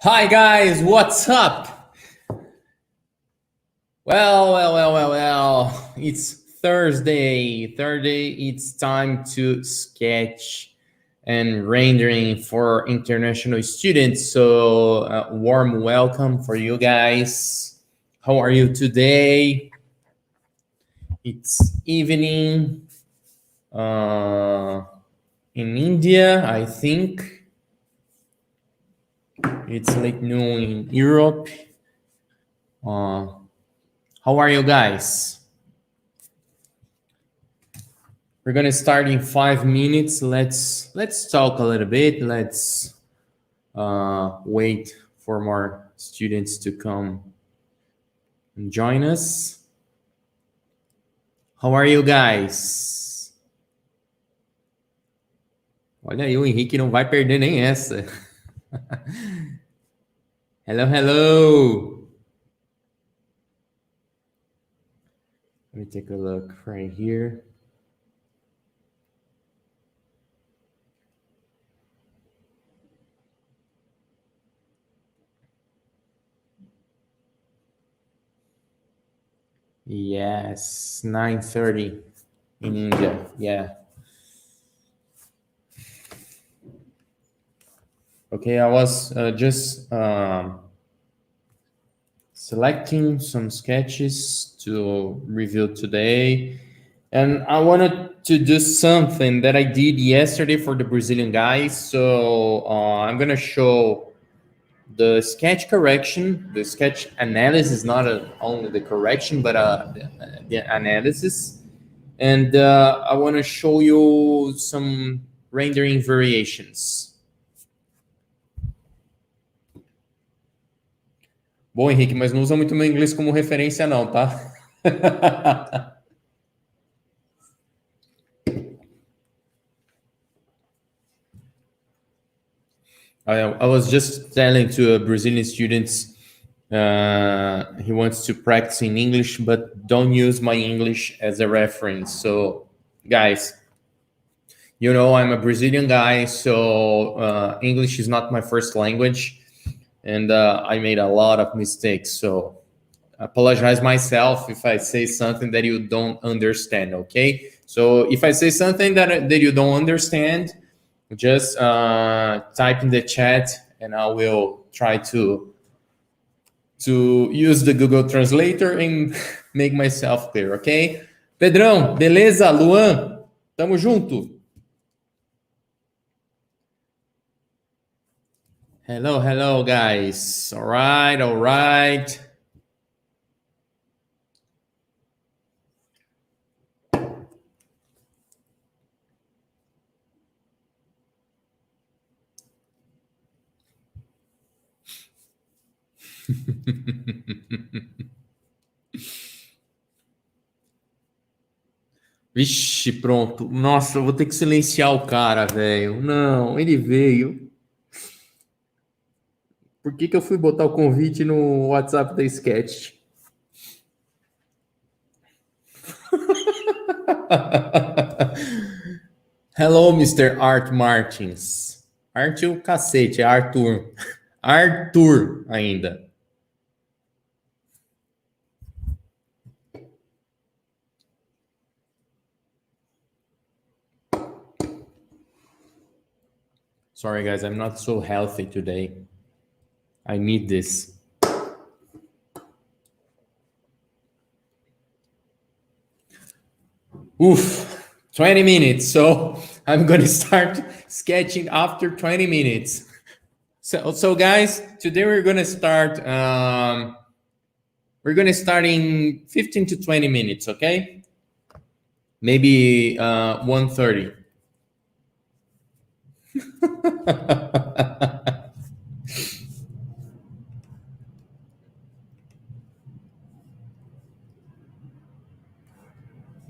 Hi guys, what's up? Well. It's Thursday. It's time to sketch and rendering for international students. So, warm welcome for you guys. How are you today? It's evening in India, I think. It's late noon in Europe. How are you guys? We're gonna start in 5 minutes. Let's talk a little bit. Let's wait for more students to come and join us. How are you guys? Olha aí, o Henrique não vai perder nem essa. Hello. Let me take a look right here. Yes, 9:30 in India. Yeah. Okay, I was just selecting some sketches to review today. And I wanted to do something that I did yesterday for the Brazilian guys. So I'm going to show the sketch correction, the sketch analysis, not only the correction, but the analysis. And I want to show you some rendering variations. Bom, Henrique, mas não usa muito meu inglês como referência não, tá? I was just telling to a Brazilian students, he wants to practice in English, but don't use my English as a reference. So, guys, you know I'm a Brazilian guy, so English is not my first language. And I made a lot of mistakes, so I apologize myself if I say something that you don't understand, okay? So if I say something that you don't understand, just type in the chat and I will try to use the Google Translator and make myself clear, okay? Pedrão, beleza? Luan, tamo junto. Hello, guys. All right. Vixe, pronto. Nossa, eu vou ter que silenciar o cara, velho. Não, ele veio. Por que eu fui botar o convite no WhatsApp da Sketch? Hello, Mr. Art Martins. Art o cacete, é Arthur. Arthur ainda. Sorry, guys, I'm not so healthy today. I need this. Oof, 20 minutes. So I'm going to start sketching after 20 minutes. So guys, today we're going to start in 15 to 20 minutes, okay? Maybe 1:30.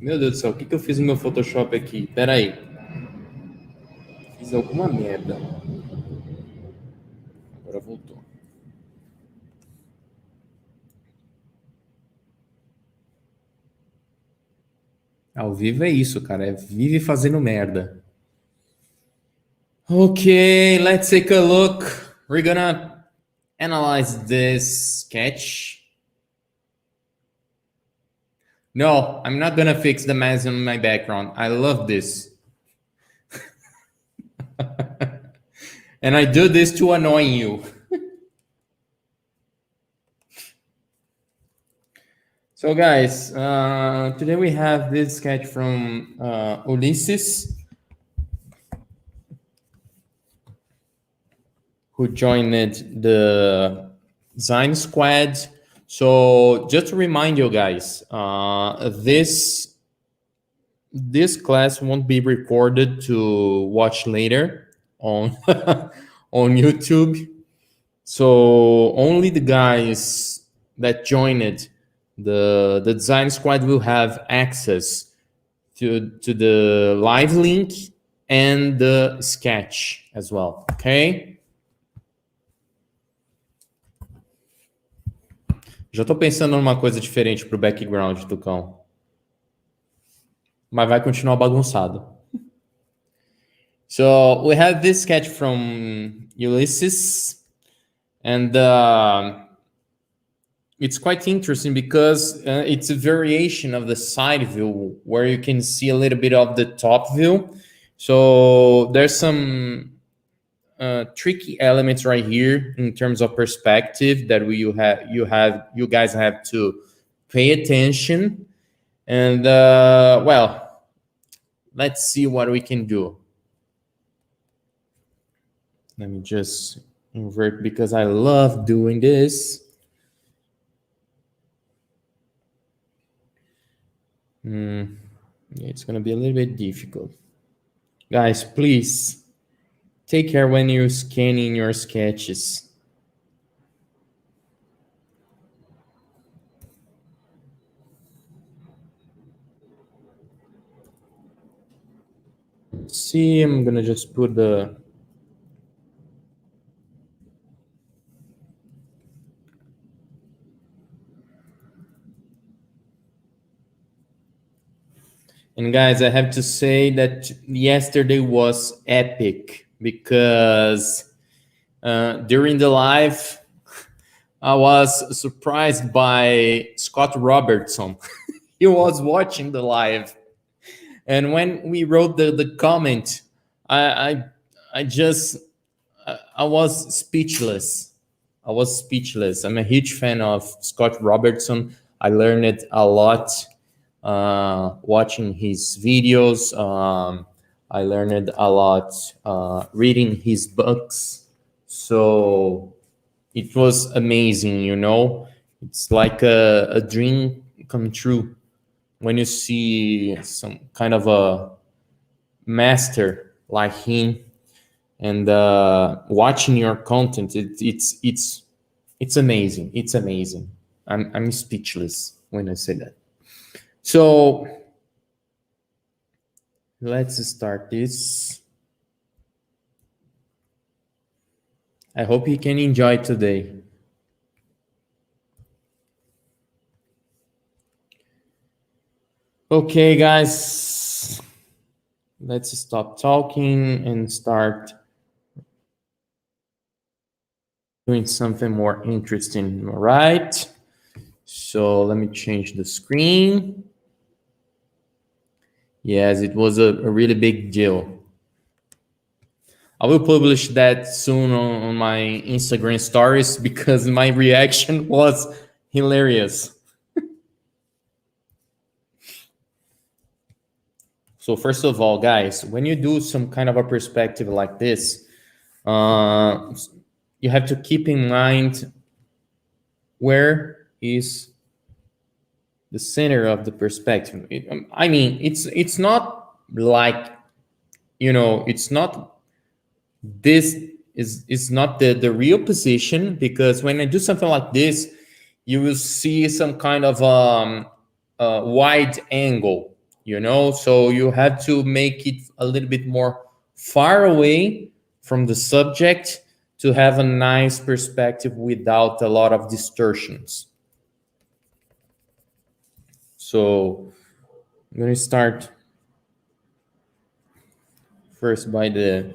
Meu Deus do céu, o que eu fiz no meu Photoshop aqui? Pera aí. Fiz alguma merda. Agora voltou. Ao vivo é isso, cara. É vive fazendo merda. Okay, let's take a look. We're gonna analyze this sketch. No, I'm not gonna fix the mess on my background. I love this. And I do this to annoy you. So guys, today we have this sketch from Ulysses, who joined the design squad. So just to remind you guys, this class won't be recorded to watch later on on YouTube. So only the guys that joined the design squad will have access to the live link and the sketch as well. Okay? Já tô pensando numa coisa diferente pro background do cão. Mas vai continuar bagunçado. So we have this sketch from Ulysses, and it's quite interesting because it's a variation of the side view where you can see a little bit of the top view. So there's some tricky elements right here in terms of perspective that you guys have to pay attention. And well, let's see what we can do. Let me just invert because I love doing this. It's gonna be a little bit difficult. Guys, please take care when you're scanning your sketches. See, I'm gonna just put the And guys, I have to say that yesterday was epic because during the live, I was surprised by Scott Robertson. He was watching the live, and when we wrote the comment, I was speechless. I was speechless. I'm a huge fan of Scott Robertson. I learned a lot watching his videos. I learned a lot reading his books. So it was amazing, you know. It's like a dream come true when you see some kind of a master like him and watching your content. It's amazing. It's amazing. I'm speechless when I say that. So let's start this. I hope you can enjoy today. Okay, guys, let's stop talking and start doing something more interesting, all right? So let me change the screen. Yes, it was a really big deal. I will publish that soon on my Instagram stories because my reaction was hilarious. So first of all, guys, when you do some kind of a perspective like this, you have to keep in mind where is the center of the perspective. I mean, it's not like, you know, it's not this is not the real position, because when I do something like this, you will see some kind of wide angle, you know, so you have to make it a little bit more far away from the subject to have a nice perspective without a lot of distortions. So I'm going to start first by the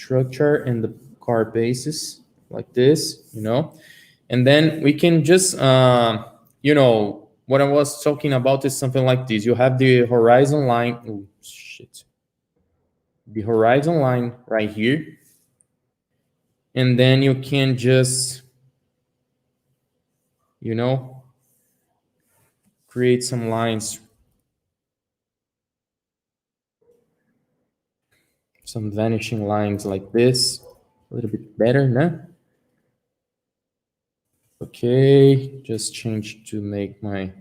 structure and the car bases like this, and then we can just, what I was talking about is something like this. You have the horizon line. Oh, shit. The horizon line right here. And then you can just, create some lines, some vanishing lines like this. A little bit better, no? Okay, just change to make my,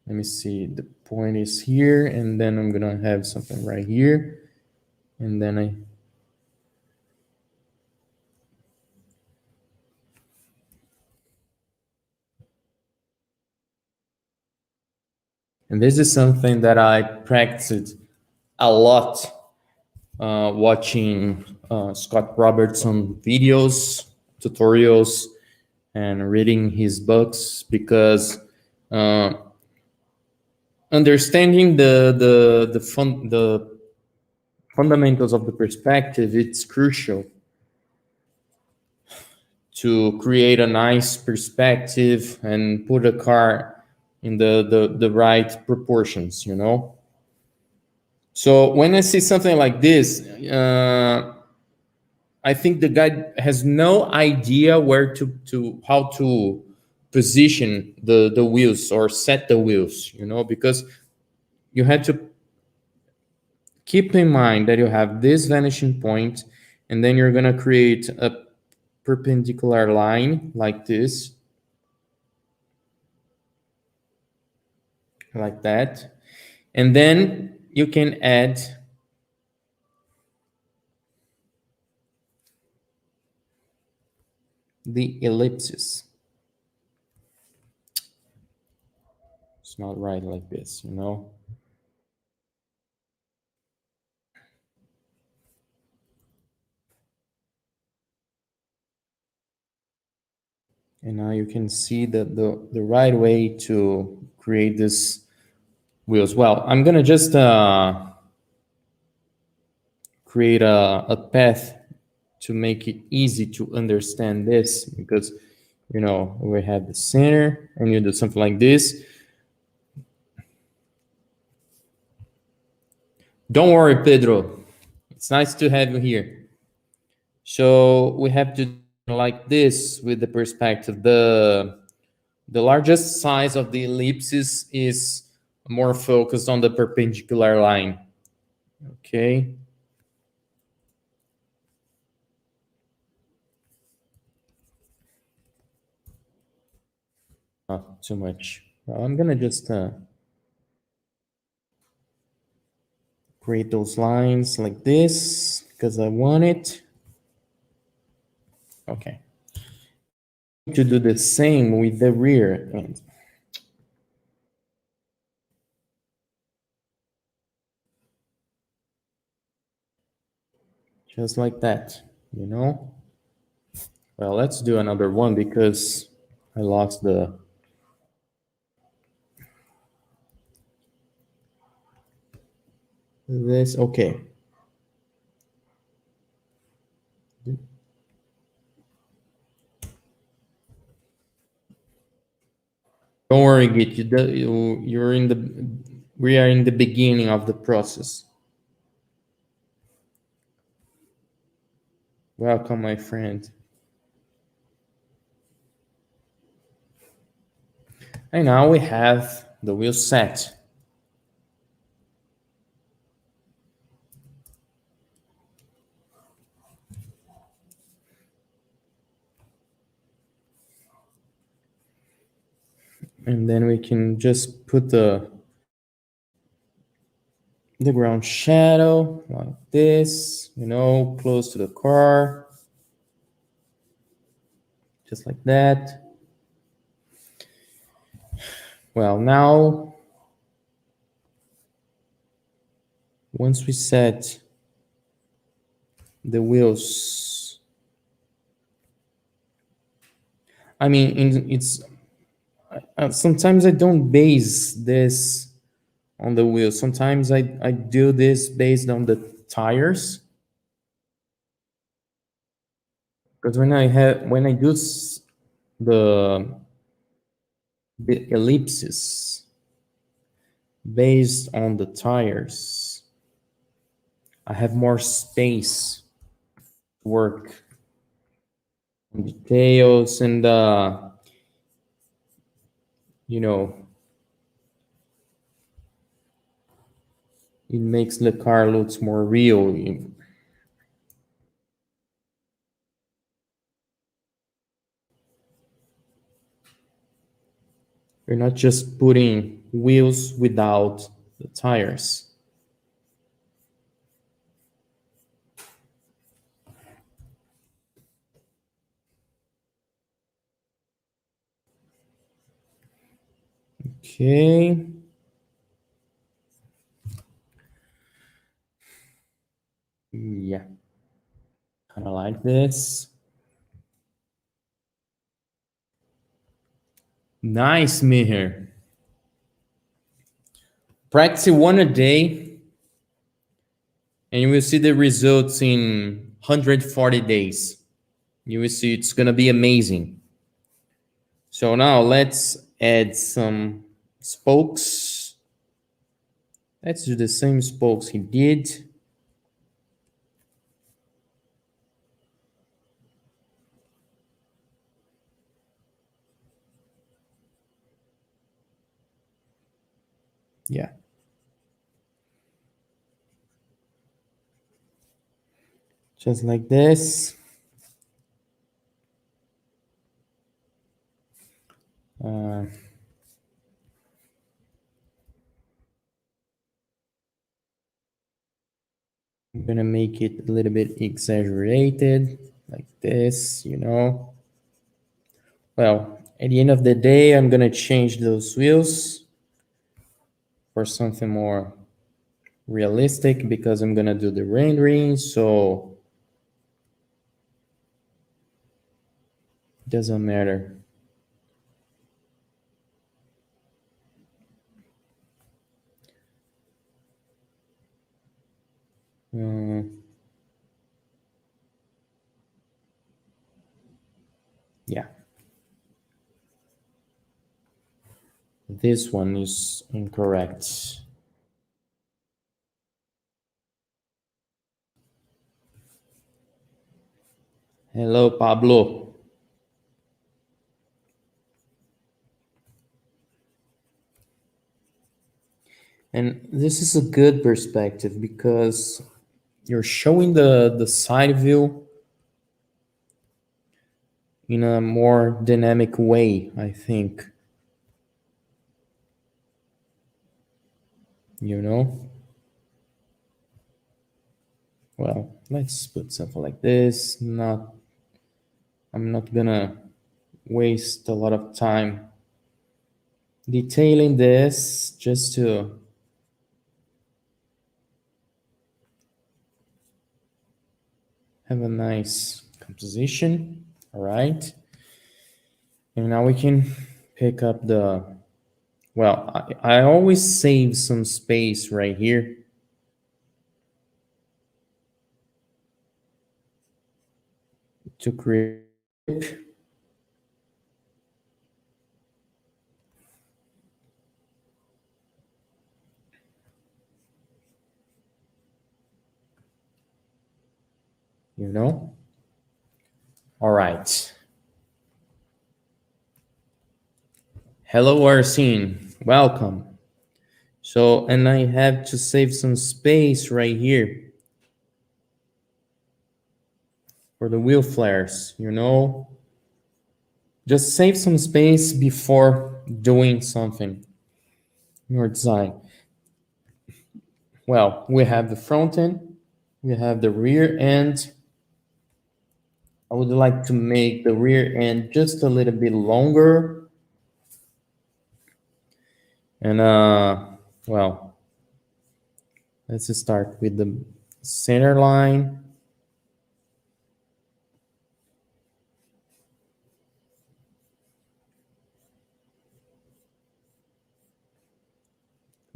let me see, the point is here, and then I'm gonna have something right here, and then and this is something that I practiced a lot watching Scott Robertson videos, tutorials, and reading his books, because understanding the fundamentals of the perspective, it's crucial to create a nice perspective and put a car in the right proportions, So when I see something like this, I think the guy has no idea where to how to position the wheels or set the wheels, because you had to keep in mind that you have this vanishing point, and then you're going to create a perpendicular line like this, like that, and then you can add the ellipses. It's not right like this, And now you can see the right way to create this wheels. Well, I'm gonna just create a path to make it easy to understand this, because we have the center, and you do something like this. Don't worry, Pedro, it's nice to have you here. So we have to do like this with the perspective. The largest size of the ellipses is more focused on the perpendicular line. Okay. Not too much. Well, I'm gonna just create those lines like this because I want it. Okay. To do the same with the rear end. Just like that, Well, let's do another one because I lost this. Okay. Don't worry, Git. You're in the. We are in the beginning of the process. Welcome, my friend. And now we have the wheel set. And then we can just put the ground shadow like this, close to the car. Just like that. Well, now, once we set the wheels, I mean, it's sometimes I don't base this on the wheel. Sometimes I do this based on the tires, because when I do the the ellipses based on the tires, I have more space to work on details and you know, it makes the car looks more real. You're not just putting wheels without the tires. Okay. Yeah, kind of like this. Nice, Mihir. Practice one a day, and you will see the results in 140 days. You will see it's gonna be amazing. So now let's add some spokes. Let's do the same spokes he did. Yeah. Just like this. I'm gonna make it a little bit exaggerated, like this, you know. Well, at the end of the day, I'm gonna change those wheels for something more realistic because I'm gonna do the rendering, so it doesn't matter. Yeah. This one is incorrect. Hello, Pablo. And this is a good perspective because you're showing the side view in a more dynamic way, I think. You know? Well, let's put something like this. I'm not gonna waste a lot of time detailing this just to have a nice composition. All right. And now we can pick up the, well, I always save some space right here to create. You know? All right. Hello, Arsene. Welcome. So, and I have to save some space right here for the wheel flares, you know? Just save some space before doing something in your design. Well, we have the front end, we have the rear end. I would like to make the rear end just a little bit longer. And well, let's start with the center line.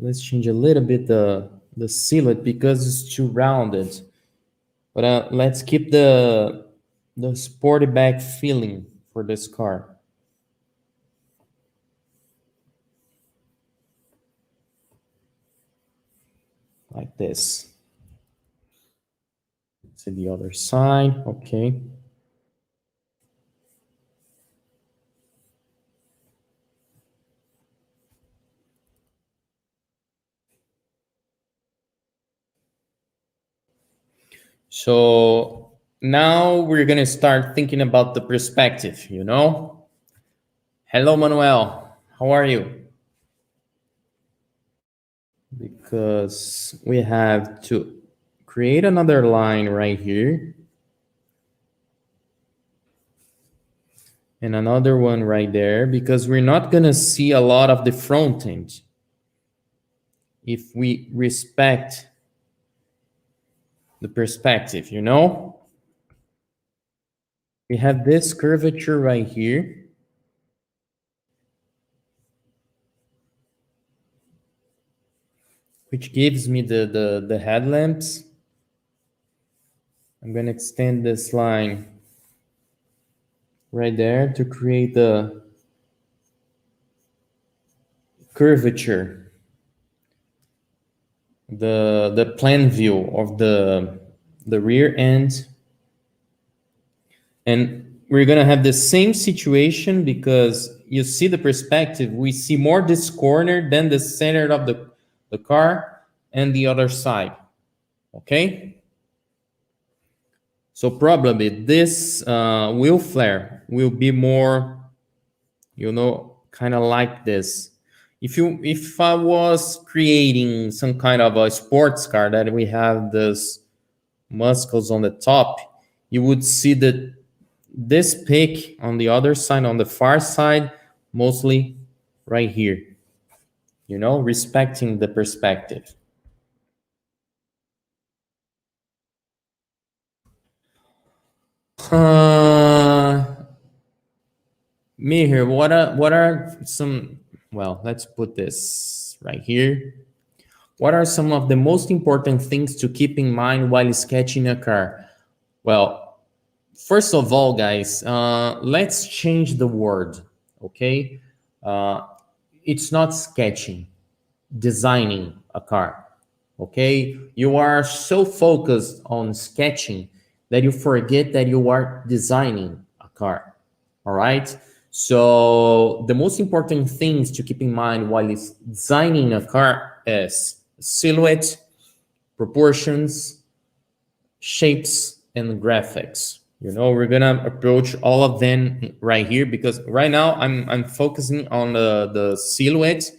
Let's change a little bit the the silhouette because it's too rounded. But let's keep the sporty back feeling for this car. Like this. To the other side, okay. So now we're gonna start thinking about the perspective, you know? Hello, Manuel. How are you? Because we have to create another line right here. And another one right there, because we're not gonna see a lot of the front end if we respect the perspective, you know? We have this curvature right here. Which gives me the headlamps. I'm gonna extend this line right there to create the curvature, the plan view of the rear end. And we're gonna have the same situation because you see the perspective, we see more this corner than the center of the car and the other side, okay? So probably this wheel flare will be more, you know, kind of like this. If I was creating some kind of a sports car that we have this muscles on the top, you would see that this peak on the other side, on the far side, mostly right here, you know, respecting the perspective. Me here, what are some, well, let's put this right here. What are some of the most important things to keep in mind while sketching a car? Well, first of all, guys, let's change the word, okay? It's not sketching, designing a car, okay? You are so focused on sketching that you forget that you are designing a car, all right? So the most important things to keep in mind while designing a car is silhouette, proportions, shapes, and graphics. You know, we're gonna approach all of them right here because right now I'm focusing on the silhouette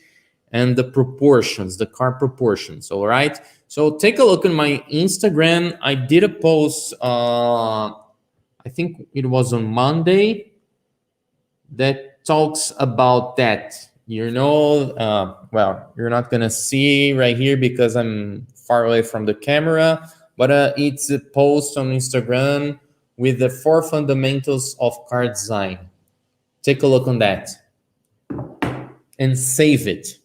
and the proportions, the car proportions. All right. So take a look at my Instagram. I did a post. I think it was on Monday that talks about that. You know, well, you're not gonna see right here because I'm far away from the camera, but it's a post on Instagram with the 4 fundamentals of car design. Take a look on that and save it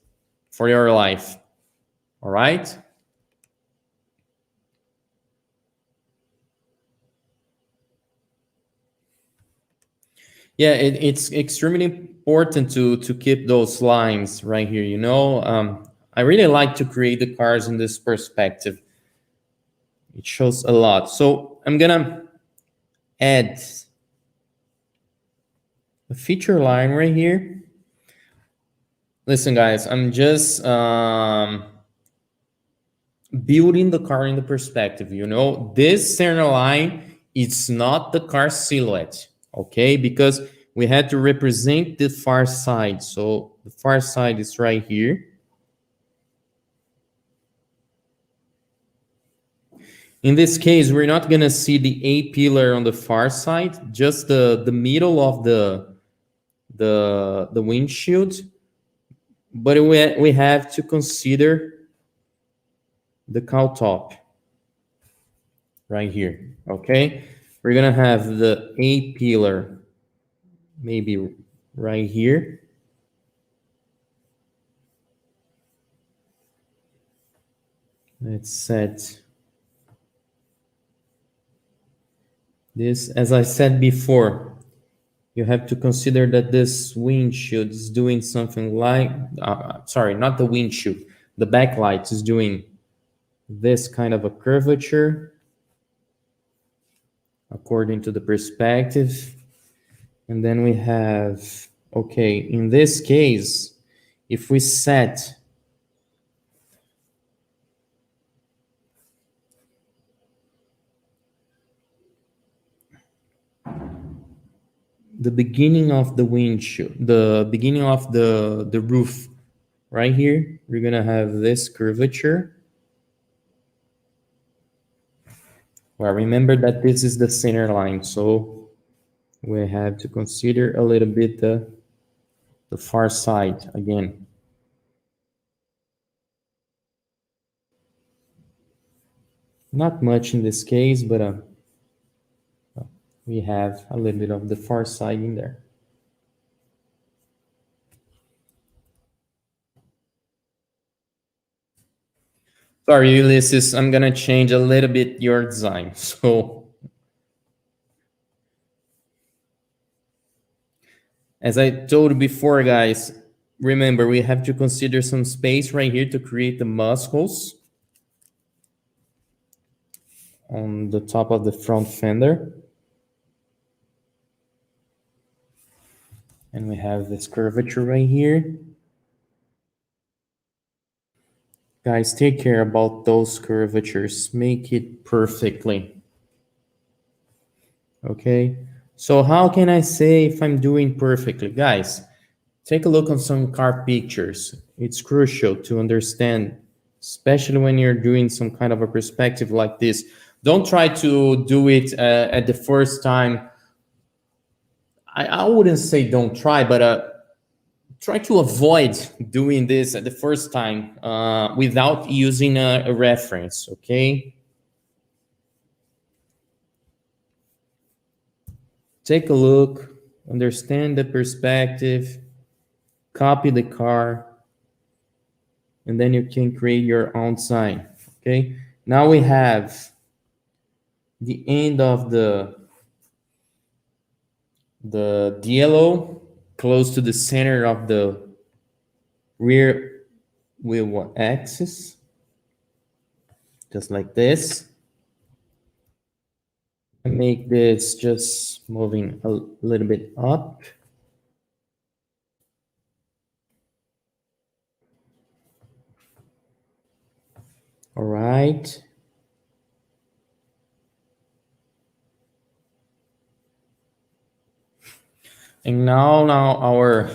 for your life. All right. Yeah, it's extremely important to keep those lines right here. You know, I really like to create the cars in this perspective. It shows a lot. So I'm gonna add a feature line right here. Listen, guys, I'm just building the car in the perspective. You know, this center line, it's not the car silhouette, okay? Because we had to represent the far side. So the far side is right here. In this case, we're not gonna see the A pillar on the far side, just the middle of the windshield. But we have to consider the cowl top right here, okay? We're gonna have the A pillar maybe right here. Let's set this. As I said before, you have to consider that this windshield is doing something like, sorry, not the windshield, the backlight is doing this kind of a curvature according to the perspective. And then we have, okay, in this case, if we set the beginning of the windshield, the beginning of the roof right here, we're gonna have this curvature. Well, remember that this is the center line, so we have to consider a little bit the far side again. Not much in this case, but we have a little bit of the far side in there. Sorry, Ulysses, I'm gonna change a little bit your design. So, as I told you before, guys, remember we have to consider some space right here to create the muscles on the top of the front fender. And we have this curvature right here. Guys, take care about those curvatures. Make it perfectly. Okay, so how can I say if I'm doing perfectly? Guys, take a look on some car pictures. It's crucial to understand, especially when you're doing some kind of a perspective like this. Don't try to do it at the first time. I wouldn't say don't try, but try to avoid doing this at the first time without using a reference, okay? Take a look, understand the perspective, copy the car, and then you can create your own sign, okay? Now we have the end of the yellow close to the center of the rear wheel axis, just like this. And make this just moving a little bit up. All right. And now our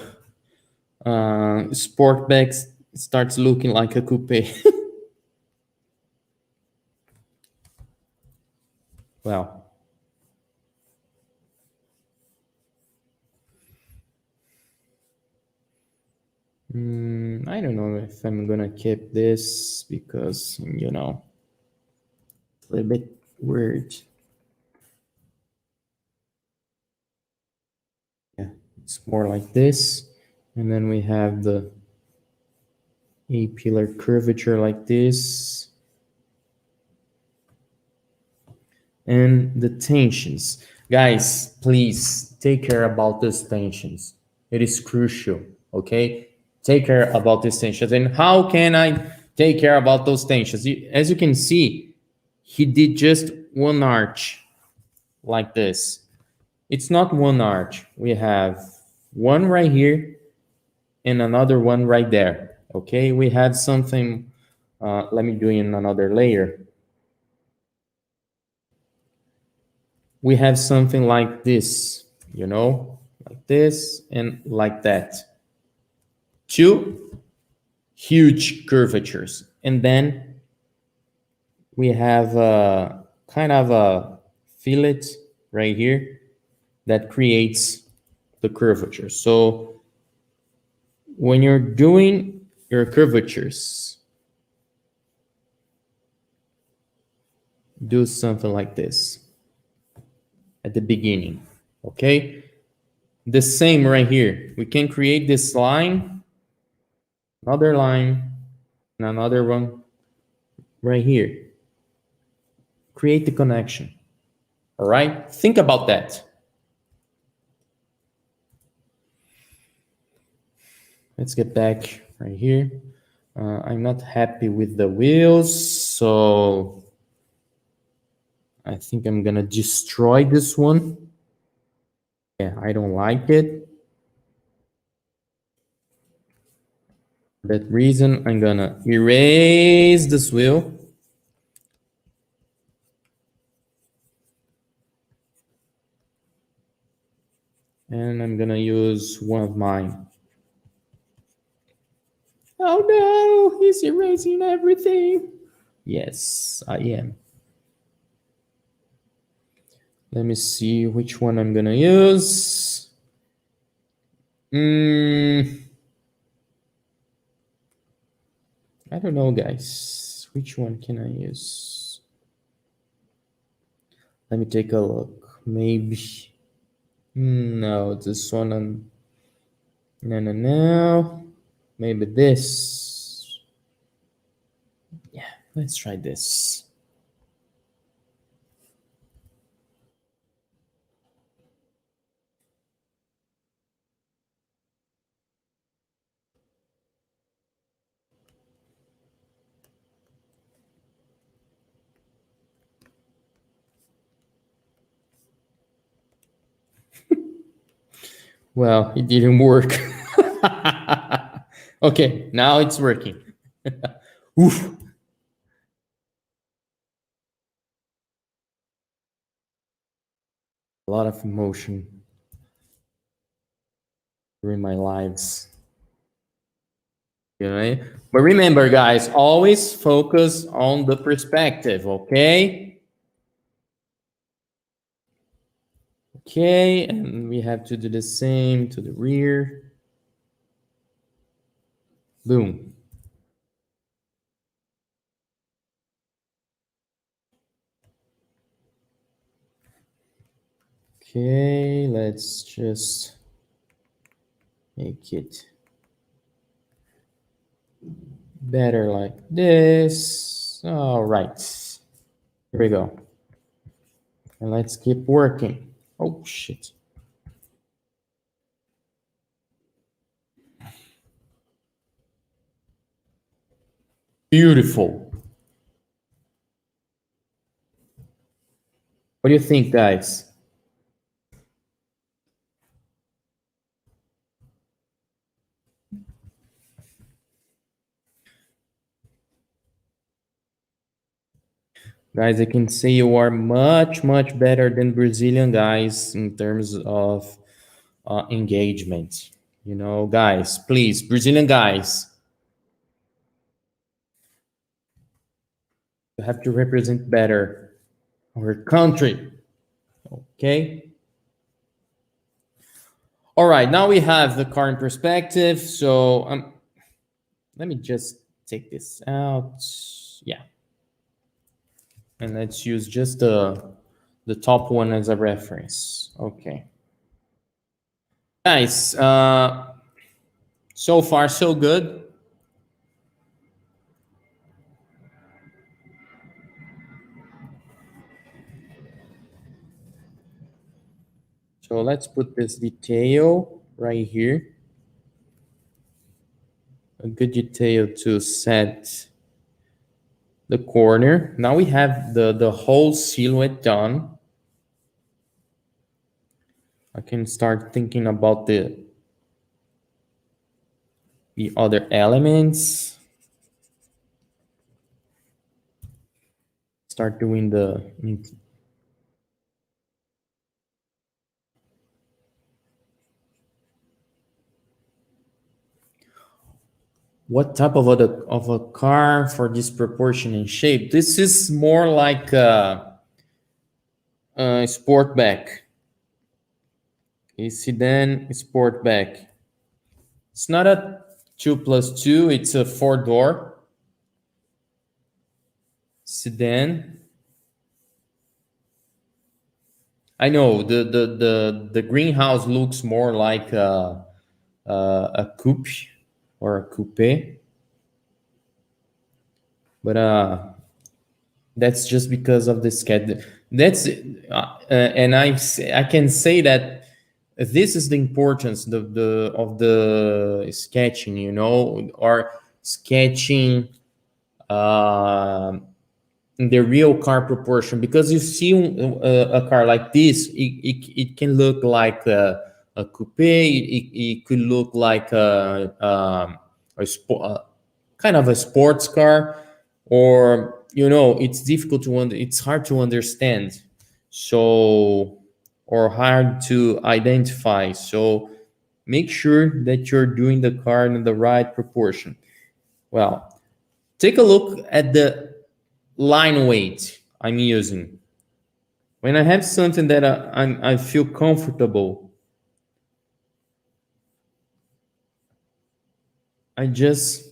Sportback starts looking like a coupe. Well, I don't know if I'm gonna keep this because, you know, it's a little bit weird. Yeah, it's more like this. And then we have the A-pillar curvature like this. And the tensions. Guys, please take care about these tensions. It is crucial, okay? Take care about these tensions. And how can I take care about those tensions? As you can see, he did just one arch like this. It's not one arch. We have one right here and another one right there, okay? We have something, let me do in another layer. We have something like this, you know, like this and like that. Two huge curvatures. And then we have a kind of a fillet right here that creates the curvature. So when you're doing your curvatures, do something like this at the beginning, okay? The same right here. We can create this line, another line, and another one right here. Create the connection. All right, think about that. Let's get back right here. I'm not happy with the wheels, so I think I'm gonna destroy this one. Yeah, I don't like it. For that reason, I'm gonna erase this wheel. And I'm gonna use one of mine. Oh no, he's erasing everything. Yes, I am. Let me see which one I'm gonna use. I don't know, guys. Which one can I use? Let me take a look. Maybe. No, this one. No. Maybe this. Yeah, let's try this. Well, it didn't work. Okay, now it's working. Oof. A lot of emotion during my lives. Okay, but remember, guys, always focus on the perspective, okay? Okay, and we have to do the same to the rear. Boom. Okay, let's just make it better like this. All right, here we go. And let's keep working. Oh, shit. Beautiful. What do you think, guys? Guys, I can say you are much, much better than Brazilian guys in terms of engagement. You know, guys, please, Brazilian guys, you have to represent better our country. Okay. All right, now we have the car in perspective. So let me just take this out. Yeah. And let's use just the top one as a reference. Okay. Nice. So far, so good. So let's put this detail right here. A good detail to set the corner. Now we have the whole silhouette done. I can start thinking about the other elements. Start doing the what type of a car for this proportion and shape? This is more like a sportback. A sedan sportback. It's not a 2+2. It's a 4-door sedan. I know the greenhouse looks more like a coupe or a coupe, but That's just because of the schedule. That's and I can say that this is the importance of the sketching, you know, or sketching uh, the real car proportion, because you see a car like this, it can look like a coupe, it could look like kind of a sports car, or you know, it's difficult to it's hard to understand, so, or hard to identify. So make sure that you're doing the car in the right proportion. Well, take a look at the line weight I'm using. When I have something that I feel comfortable, I just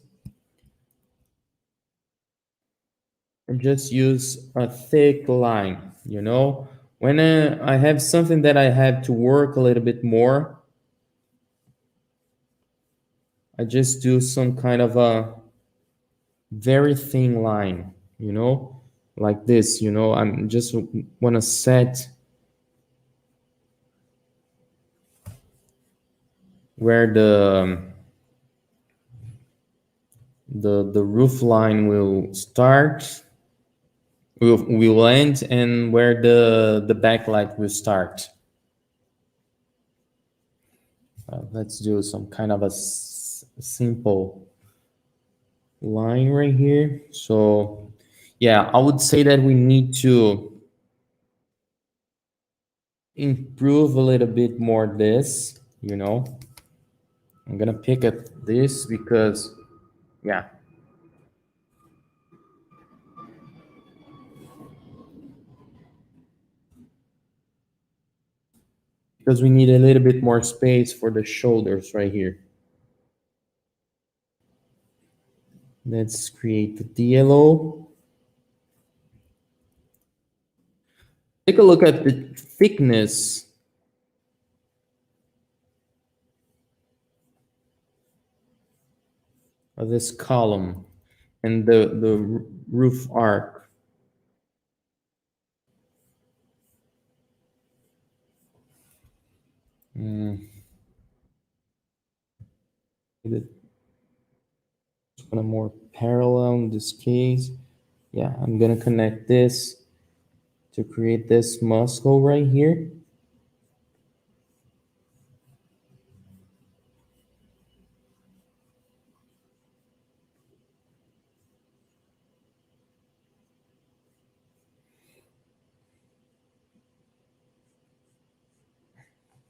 I just use a thick line, you know. When I have something that I have to work a little bit more, I just do some kind of a very thin line, you know, like this, you know. I'm just want to set where the roof line will start, will end, and where the backlight will start. Let's do some kind of a simple line right here. So yeah, I would say that we need to improve a little bit more this, you know. I'm gonna pick at this because yeah, because we need a little bit more space for the shoulders right here. Let's create the yellow. Take a look at the thickness of this column and the roof arc. Mm, it's kind of more parallel in this case. Yeah, I'm gonna connect this to create this muscle right here.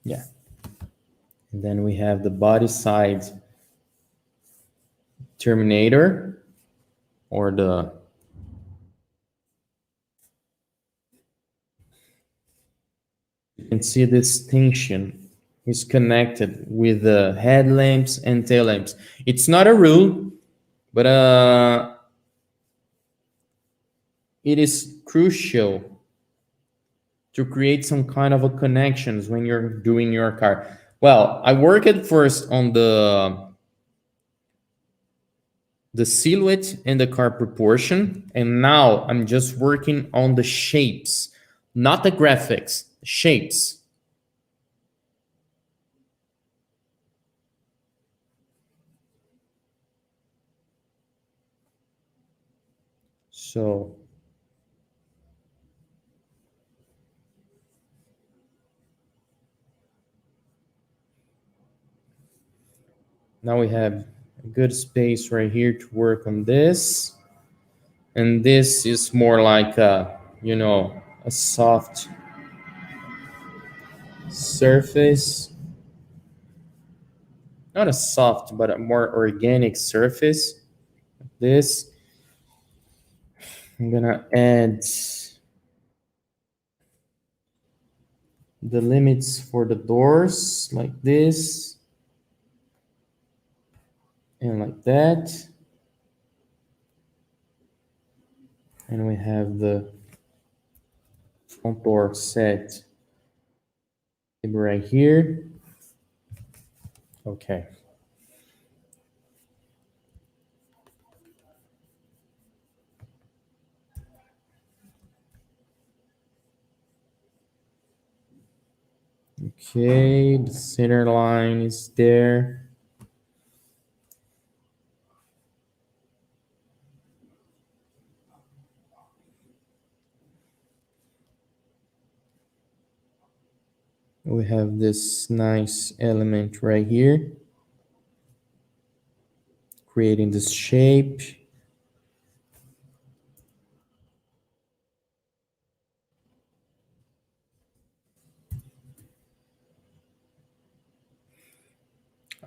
Yeah. And then we have the body side terminator, or the, you can see this distinction is connected with the headlamps and tail lamps. It's not a rule, but it is crucial to create some kind of a connections when you're doing your car. Well, I worked at first on the silhouette and the car proportion, and now I'm just working on the shapes, not the graphics, shapes. So now we have a good space right here to work on this. And this is more like a, you know, a soft surface. Not a soft, but a more organic surface. This, I'm gonna add the limits for the doors like this and like that. And we have the front door set right here. Okay. Okay, the center line is there. We have this nice element right here, creating this shape.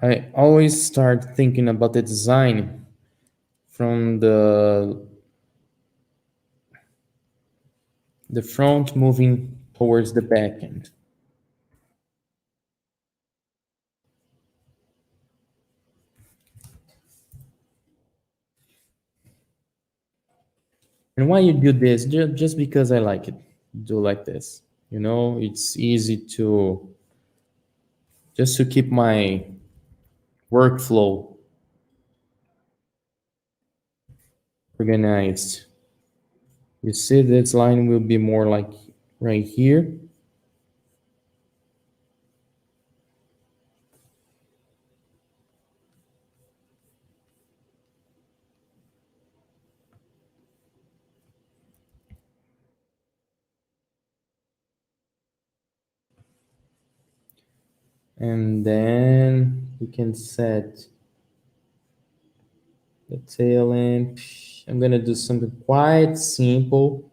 I always start thinking about the design from the front moving towards the back end. And why you do this? Just because I like it. Do like this. You know, it's easy to just to keep my workflow organized. You see, this line will be more like right here. And then we can set the tail end. I'm gonna do something quite simple.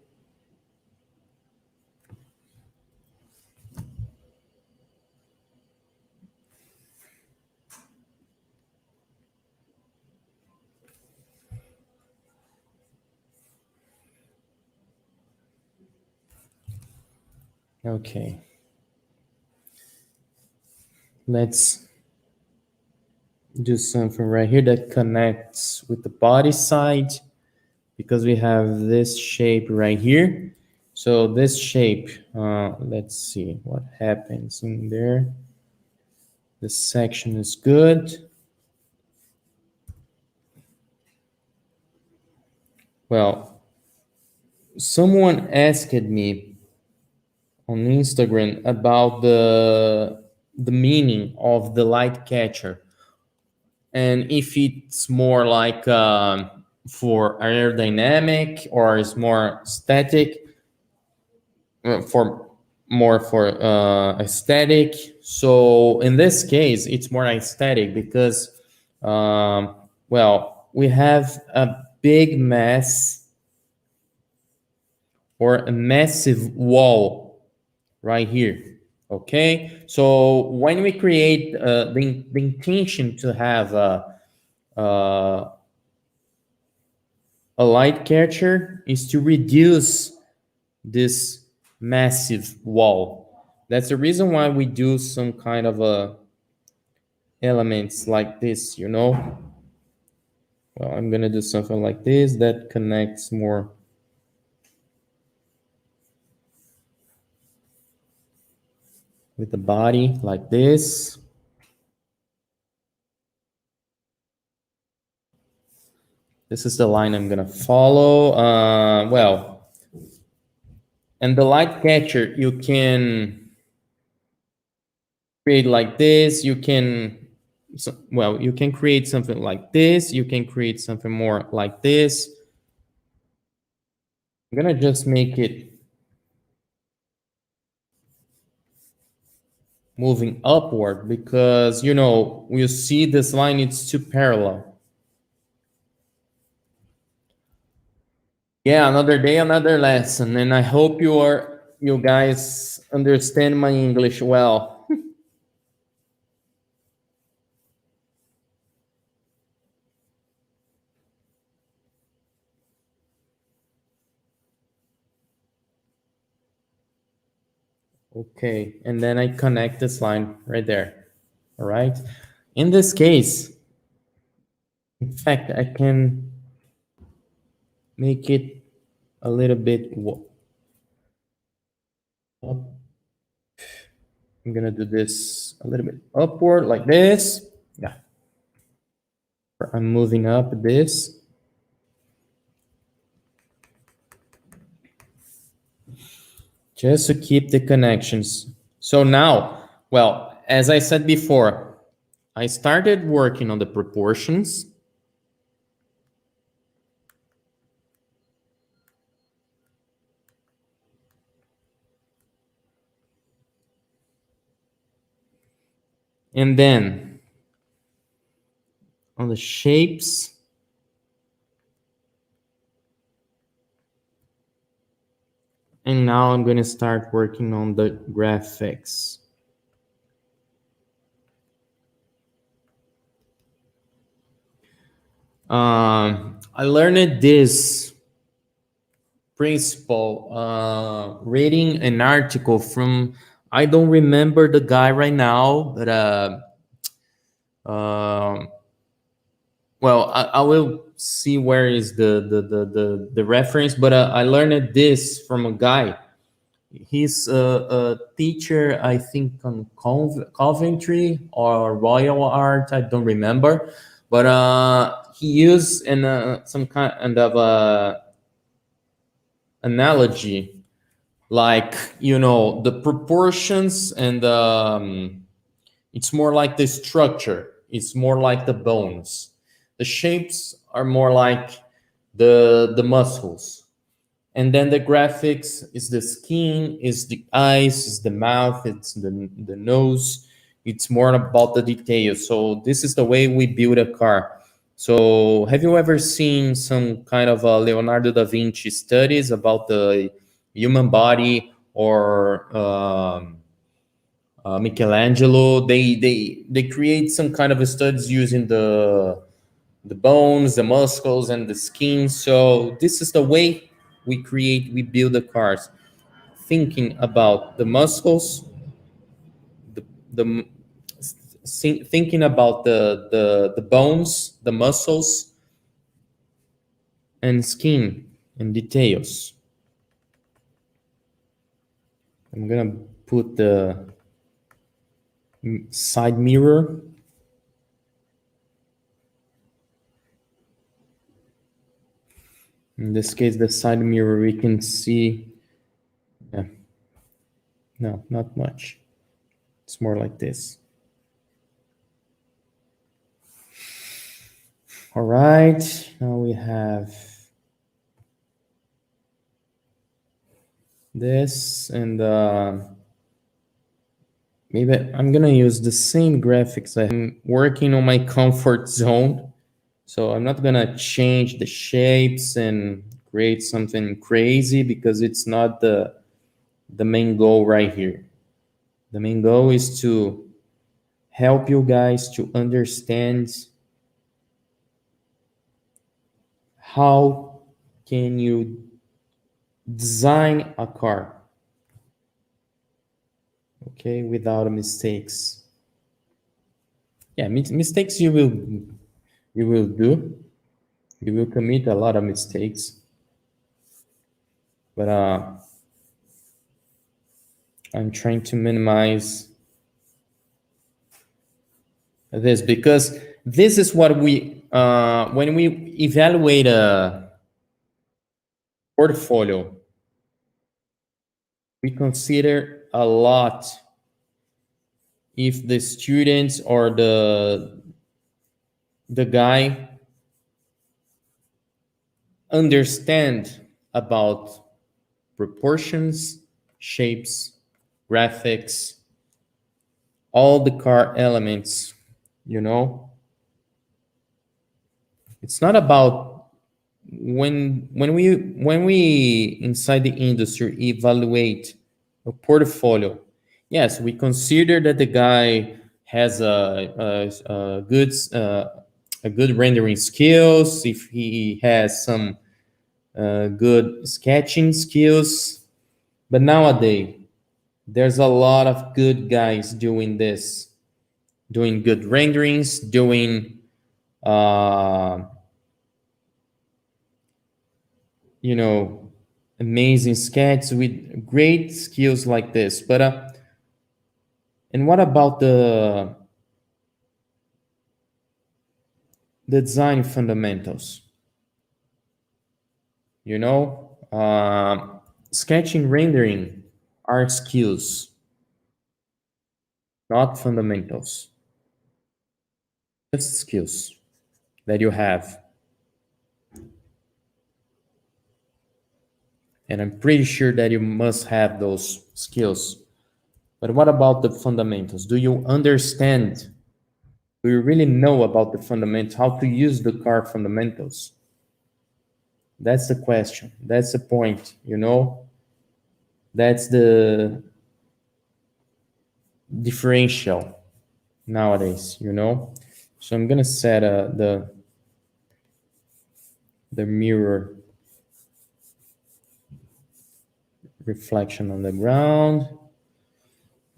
Okay. Let's do something right here that connects with the body side, because we have this shape right here. So this shape, let's see what happens in there. This section is good. Well, someone asked me on Instagram about the meaning of the light catcher, and if it's more like for aerodynamic or is more static, for more for aesthetic. So in this case, it's more aesthetic because, well, we have a big mass or a massive wall right here. Okay, so when we create the intention to have uh, a light catcher is to reduce this massive wall. That's the reason why we do some kind of elements like this, you know. Well, I'm gonna do something like this that connects more with the body, like this. This is the line I'm gonna follow. Well, and the light catcher, you can create like this. You can, well, you can create something like this. You can create something more like this. I'm gonna just make it moving upward because, you know, you see this line, it's too parallel. Yeah, another day, another lesson, and I hope you guys understand my English well. Okay, and then I connect this line right there. All right. In this case, in fact, I can make it a little bit up. I'm gonna do this a little bit upward like this. Yeah, I'm moving up this. Just to keep the connections. So now Well, as I said before, I started working on the proportions, and then on the shapes, and now I'm going to start working on the graphics. I learned this principle reading an article from, I don't remember the guy right now, but um well, I will see where is the reference, but I learned this from a guy. He's a teacher, I think, on Coventry or Royal Art. I don't remember, but he used some kind of analogy, like, the proportions, and it's more like the structure. It's more like the bones. The shapes are more like the muscles, and then the graphics is the skin, is the eyes, is the mouth, it's the nose. It's more about the details. So this is the way we build a car. So have you ever seen some kind of Leonardo da Vinci studies about the human body, or Michelangelo? They create some kind of studies using the bones, the muscles, and the skin. So this is the way we build the cars, thinking about the muscles, the thinking about the bones, the muscles, and skin and details. I'm gonna put the side mirror. In this case, the side mirror, we can see, yeah, no, not much. It's more like this. All right, now we have this, and maybe I'm gonna use the same graphics. I'm working on my comfort zone, so I'm not gonna change the shapes and create something crazy, because it's not the main goal right here. The main goal is to help you guys to understand how can you design a car, okay, without mistakes. Yeah, mistakes you will do. You will commit a lot of mistakes, but I'm trying to minimize this, because this is what we when we evaluate a portfolio, we consider a lot if the students or the guy understand about proportions, shapes, graphics, all the car elements. you know it's not about, when we inside the industry evaluate a portfolio. Yes, we consider that the guy has a good rendering skills, if he has some good sketching skills. But nowadays, there's a lot of good guys doing this, doing good renderings, doing uh, you know amazing sketches with great skills like this. But and what about the design fundamentals? you know uh, Sketching, rendering, art skills. not fundamentals, just skills that you have. And I'm pretty sure that you must have those skills. But what about the fundamentals? Do you understand? Do you really know about the fundamentals, how to use the car fundamentals? That's the question. That's the point, you know? That's the differential nowadays, you know? So I'm gonna set the mirror reflection on the ground.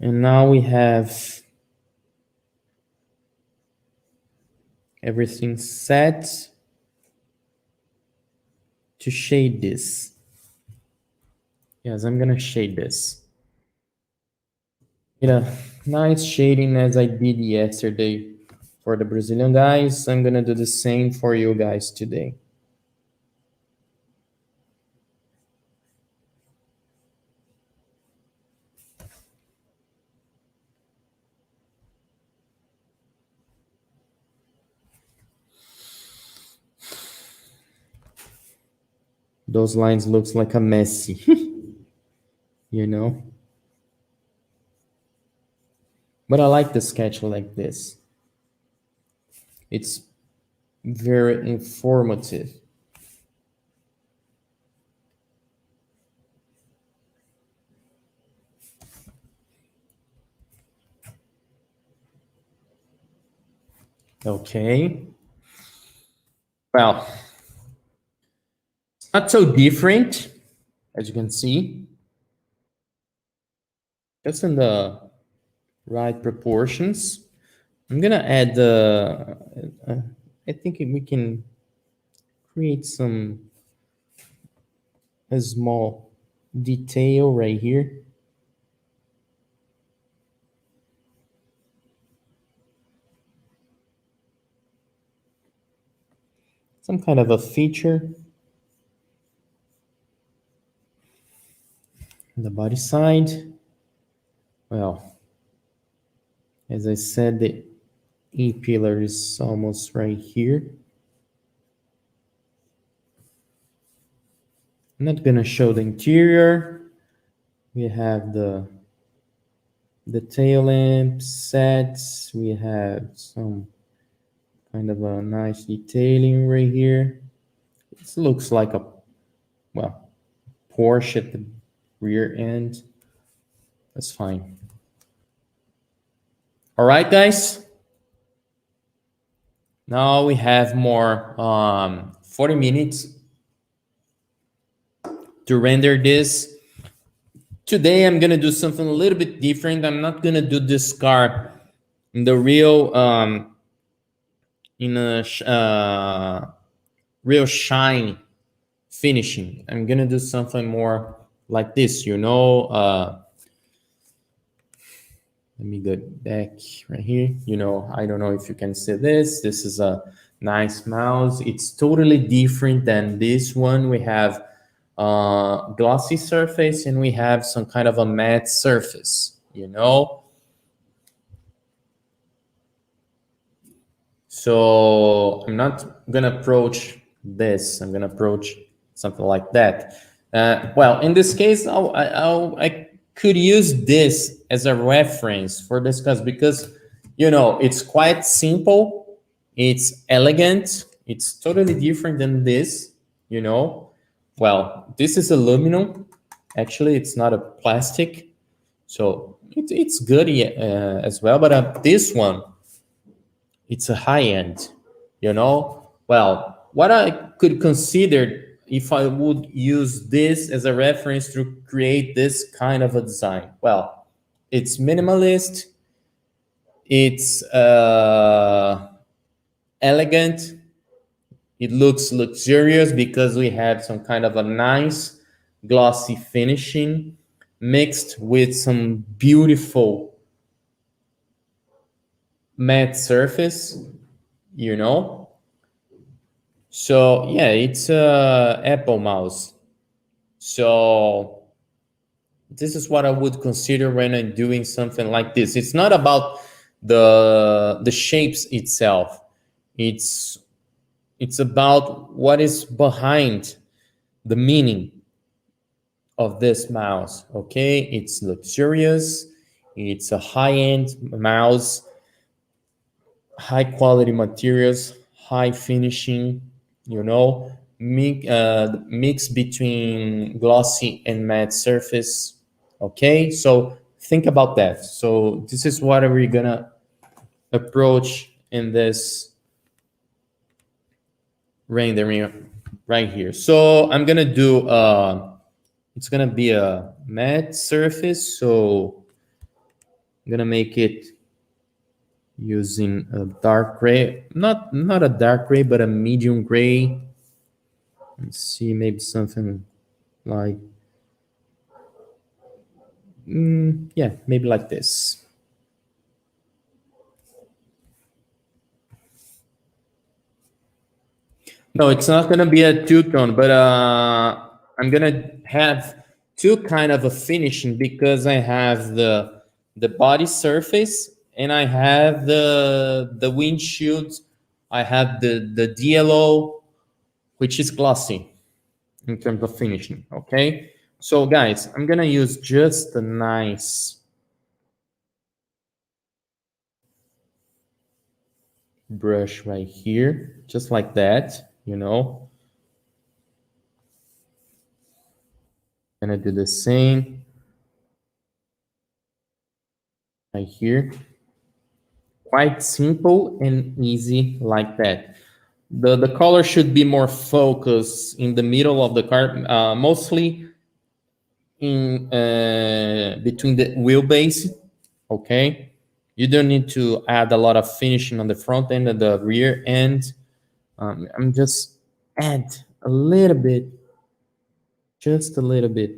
And now we have everything set to shade this. Yes, I'm gonna shade this. Nice shading as I did yesterday for the Brazilian guys. I'm gonna do the same for you guys today. Those lines looks like a messy, you know? But I like the sketch like this. It's very informative. Okay. Well, it's not so different, as you can see. Just in the right proportions. I'm gonna add I think we can create a small detail right here. Some kind of a feature on the body side. Well, as I said, the E pillar is almost right here. I'm not gonna show the interior. We have the tail lamp sets. We have some kind of a nice detailing right here. This looks like a, well, Porsche at the rear end. That's fine. All right, guys. Now we have more 40 minutes to render this. Today I'm gonna do something a little bit different. I'm not gonna do this car in the real real shine finishing. I'm gonna do something more like this, you know. Let me go back right here. You know, I don't know if you can see this. This is a nice mouse. It's totally different than this one. We have glossy surface and we have some kind of a matte surface, you know. So I'm not gonna approach this. I'm gonna approach something like that. Well, in this case, I could use this as a reference for this class because, you know, it's quite simple. It's elegant. It's totally different than this, you know. Well, this is aluminum. Actually, it's not a plastic. So it's good as well. But this one, it's a high end, you know. Well, what I could consider if I would use this as a reference to create this kind of a design, well, it's minimalist, it's elegant, it looks luxurious because we have some kind of a nice glossy finishing mixed with some beautiful matte surface, you know. So yeah, it's a Apple mouse. So This is what I would consider when I'm doing something like this. It's not about the shapes itself. It's it's about what is behind the meaning of this mouse. Okay, it's luxurious. It's a high-end mouse, high quality materials, high finishing. Mix between glossy and matte surface. Okay, so think about that. So this is what we're gonna approach in this rendering right here. So I'm gonna do it's gonna be a matte surface. So I'm gonna make it using a dark gray, not a dark gray, but a medium gray. Let's see, maybe something like yeah, maybe like this. No, it's not gonna be a two-tone, but I'm gonna have two kind of a finishing because I have the body surface and I have the windshield. I have the DLO, which is glossy in terms of finishing. Okay, so guys, I'm gonna use just a nice brush right here, just like that. Gonna do the same right here. Quite simple and easy like that. The color should be more focused in the middle of the car, mostly in between the wheelbase. Okay, you don't need to add a lot of finishing on the front end and the rear end. I'm just add a little bit, just a little bit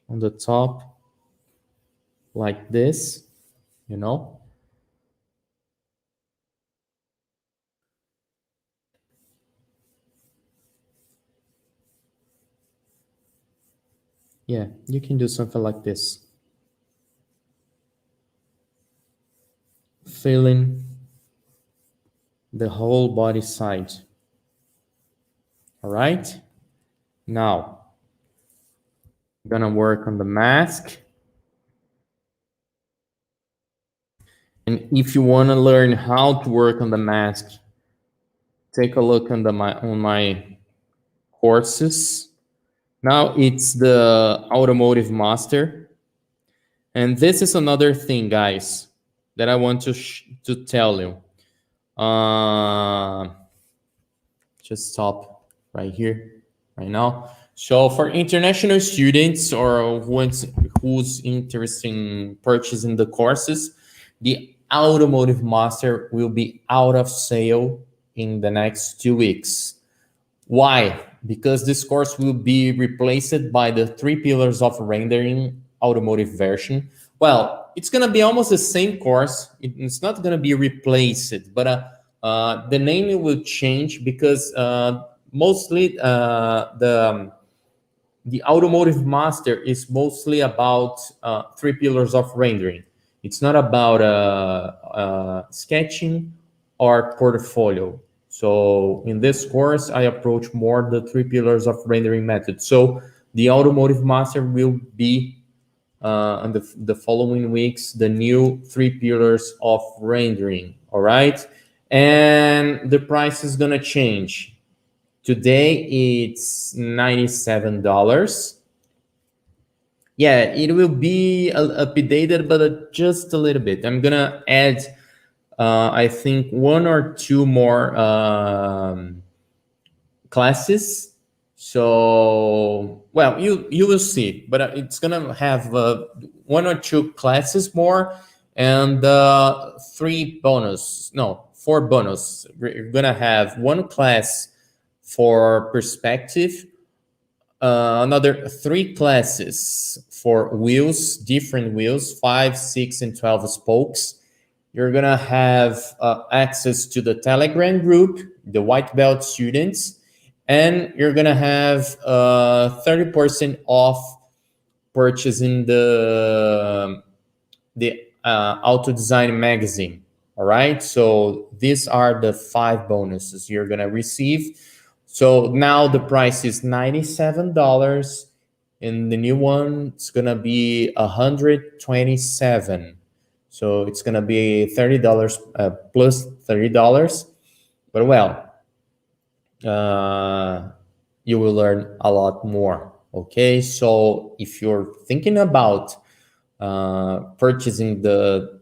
on the top, like this. You know. Yeah, you can do something like this. Filling the whole body side. All right. Now, I'm gonna work on the mask. And if you want to learn how to work on the mask, take a look on my courses. Now it's the Automotive Master. And this is another thing, guys, that I want to tell you. Just stop right here, right now. So for international students or who's interested in purchasing the courses, the Automotive Master will be out of sale in the next 2 weeks. Why? Because this course will be replaced by the 3 pillars of rendering automotive version. Well, it's going to be almost the same course. It's not going to be replaced, but the name will change because mostly the Automotive Master is mostly about 3 pillars of rendering. It's not about sketching or portfolio. So in this course, I approach more the 3 pillars of rendering method. So the Automotive Master will be in the following weeks, the new 3 pillars of rendering. All right. And the price is going to change. Today it's $97. Yeah, it will be updated, but just a little bit. I'm gonna add, I think, one or two more classes. So, well, you will see, but it's gonna have one or two classes more and four bonus. We're gonna have one class for perspective, another 3 classes for wheels, different wheels, 5, 6, and 12 spokes. You're gonna have access to the Telegram group, the white belt students, and you're gonna have 30% off purchasing the auto design magazine. All right, so these are the 5 bonuses you're gonna receive. So now the price is $97, and the new one is gonna be 127. So it's gonna be $30 plus $30. But well, uh, you will learn a lot more. Okay, so if you're thinking about purchasing the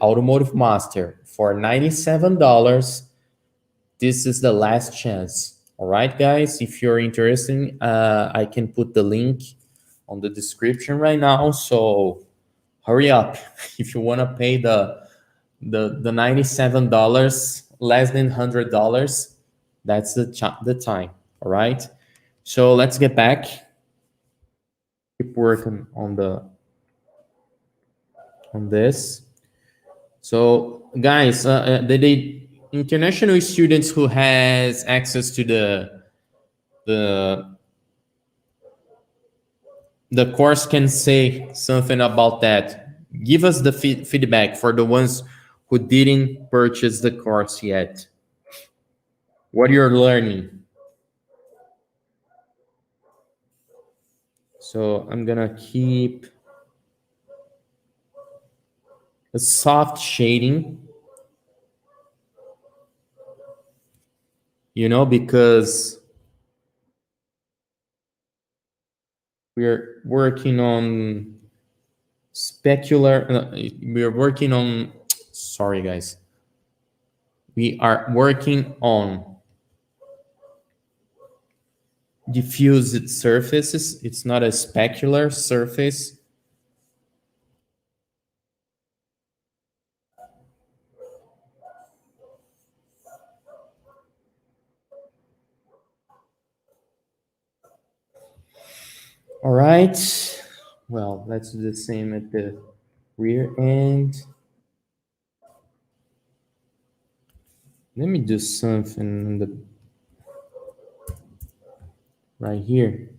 automotive master for $97, this is the last chance. All right, guys, if you're interested, I can put the link on the description right now, so hurry up. If you want to pay the $97, less than $100, that's the time. All right, so let's get back, keep working on this. So guys, the international students who has access to the the course can say something about that. Give us the feedback for the ones who didn't purchase the course yet. What you're learning. So I'm gonna keep a soft shading, because we're working on specular. We're working on. Sorry, guys. We are working on diffused surfaces. It's not a specular surface. All right. Well, let's do the same at the rear end. Let me do something right here.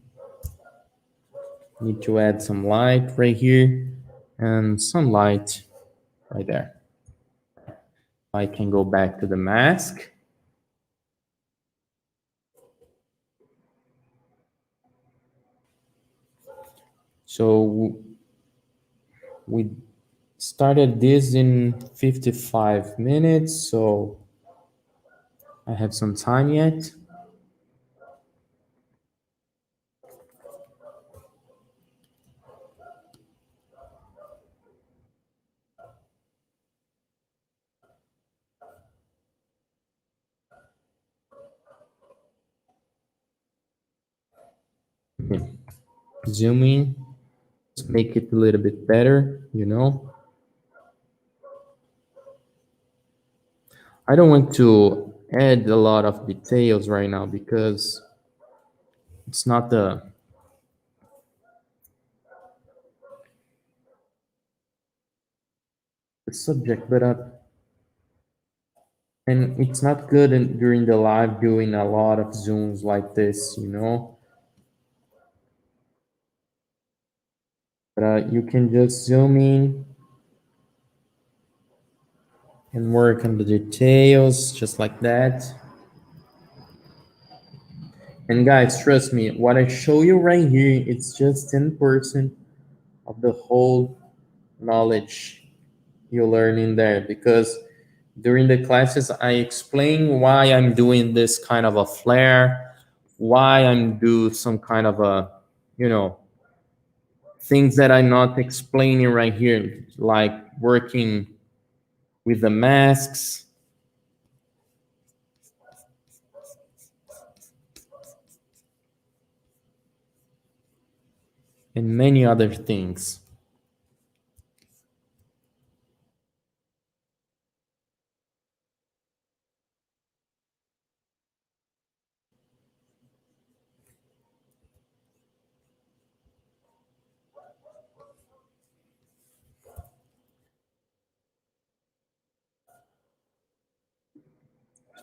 Need to add some light right here and some light right there. I can go back to the mask. So we started this in 55 minutes, so I have some time yet. Zoom in, make it a little bit better. I don't want to add a lot of details right now because it's not the subject, but and it's not good during the live doing a lot of zooms like this. But you can just zoom in and work on the details just like that. And guys, trust me, what I show you right here, it's just 10% of the whole knowledge you learn in there, because during the classes I explain why I'm doing this kind of a flare, why I'm do some kind of a things that I'm not explaining right here, like working with the masks and many other things.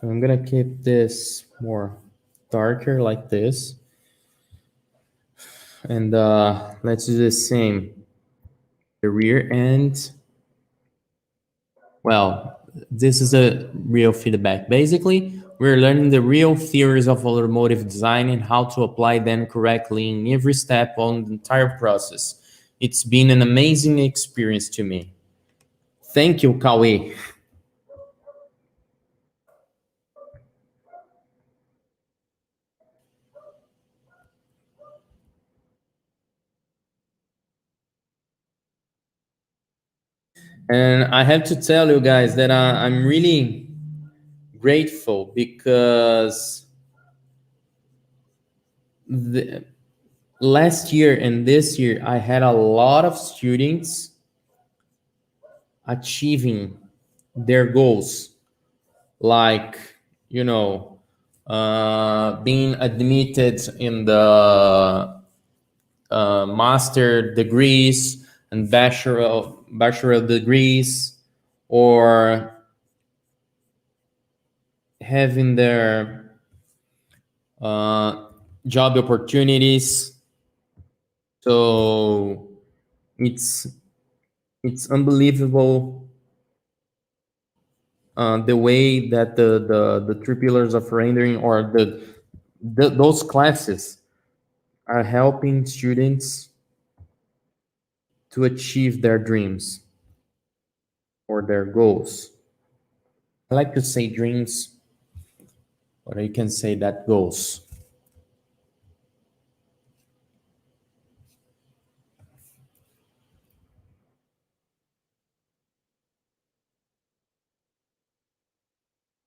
So I'm gonna keep this more darker like this. And let's do the same. The rear end. Well, this is a real feedback. Basically, we're learning the real theories of automotive design and how to apply them correctly in every step on the entire process. It's been an amazing experience to me. Thank you, Kawi. And I have to tell you guys that I'm really grateful because the, last year and this year, I had a lot of students achieving their goals, like, you know, being admitted in the master degrees and bachelor degrees, or having their uh, job opportunities. So it's it's unbelievable the way that the three pillars of rendering, or those classes, are helping students to achieve their dreams or their goals. I like to say dreams, or you can say that goals.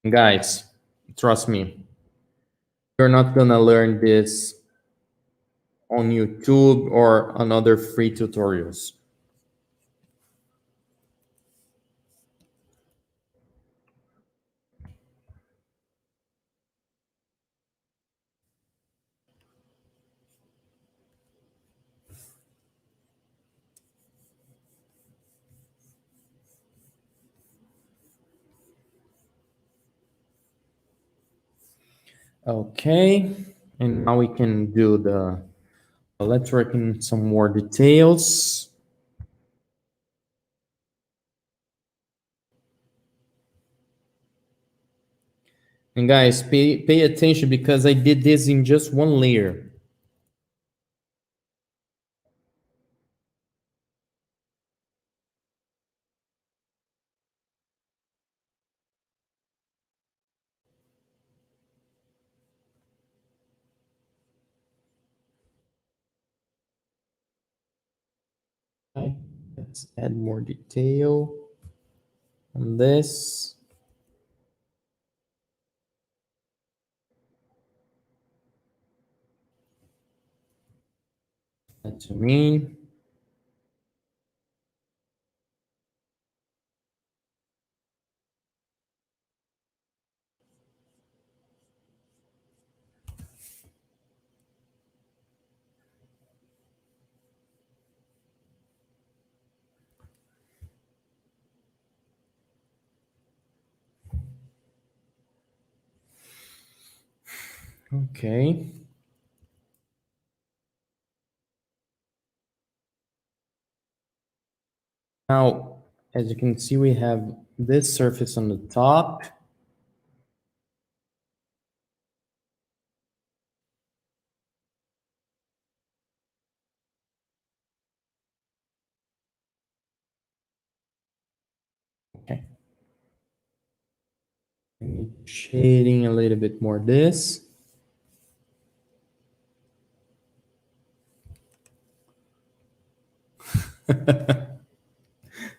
Guys, trust me, you're not gonna learn this on YouTube or on other free tutorials. Okay, and now we can do the, let's work in some more details. And guys, pay attention because I did this in just one layer. Okay, let's add more detail on this. That to me. Okay. Now, as you can see, we have this surface on the top. Okay. Shading a little bit more this.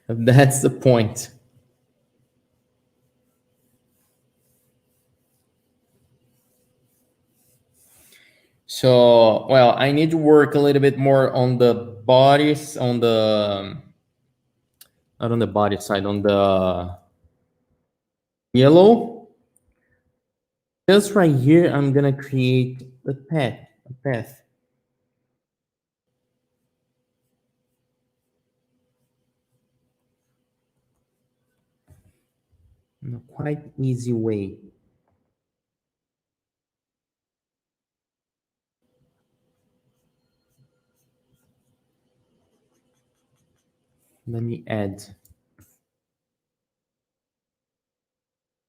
That's the point. So, well, I need to work a little bit more on the bodies, on the, not on the body side, on the yellow. Just right here, I'm gonna create a path. In a quite easy way. Let me add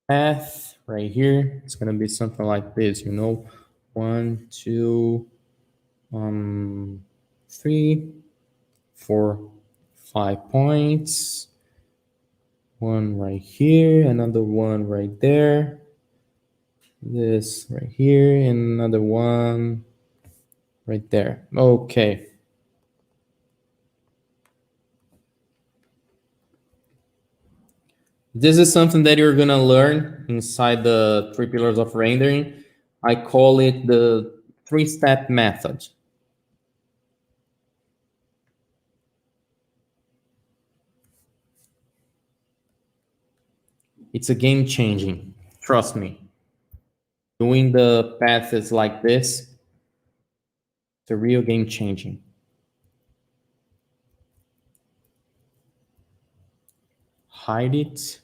path right here. It's gonna be something like this, you know, 1, 2, 3, 4, 5 points. One right here, another one right there. This right here, and another one right there. Okay. This is something that you're gonna learn inside the 3 pillars of rendering. I call it the 3-step method. It's a game changing, trust me. Doing the paths like this, it's a real game changing. Hide it.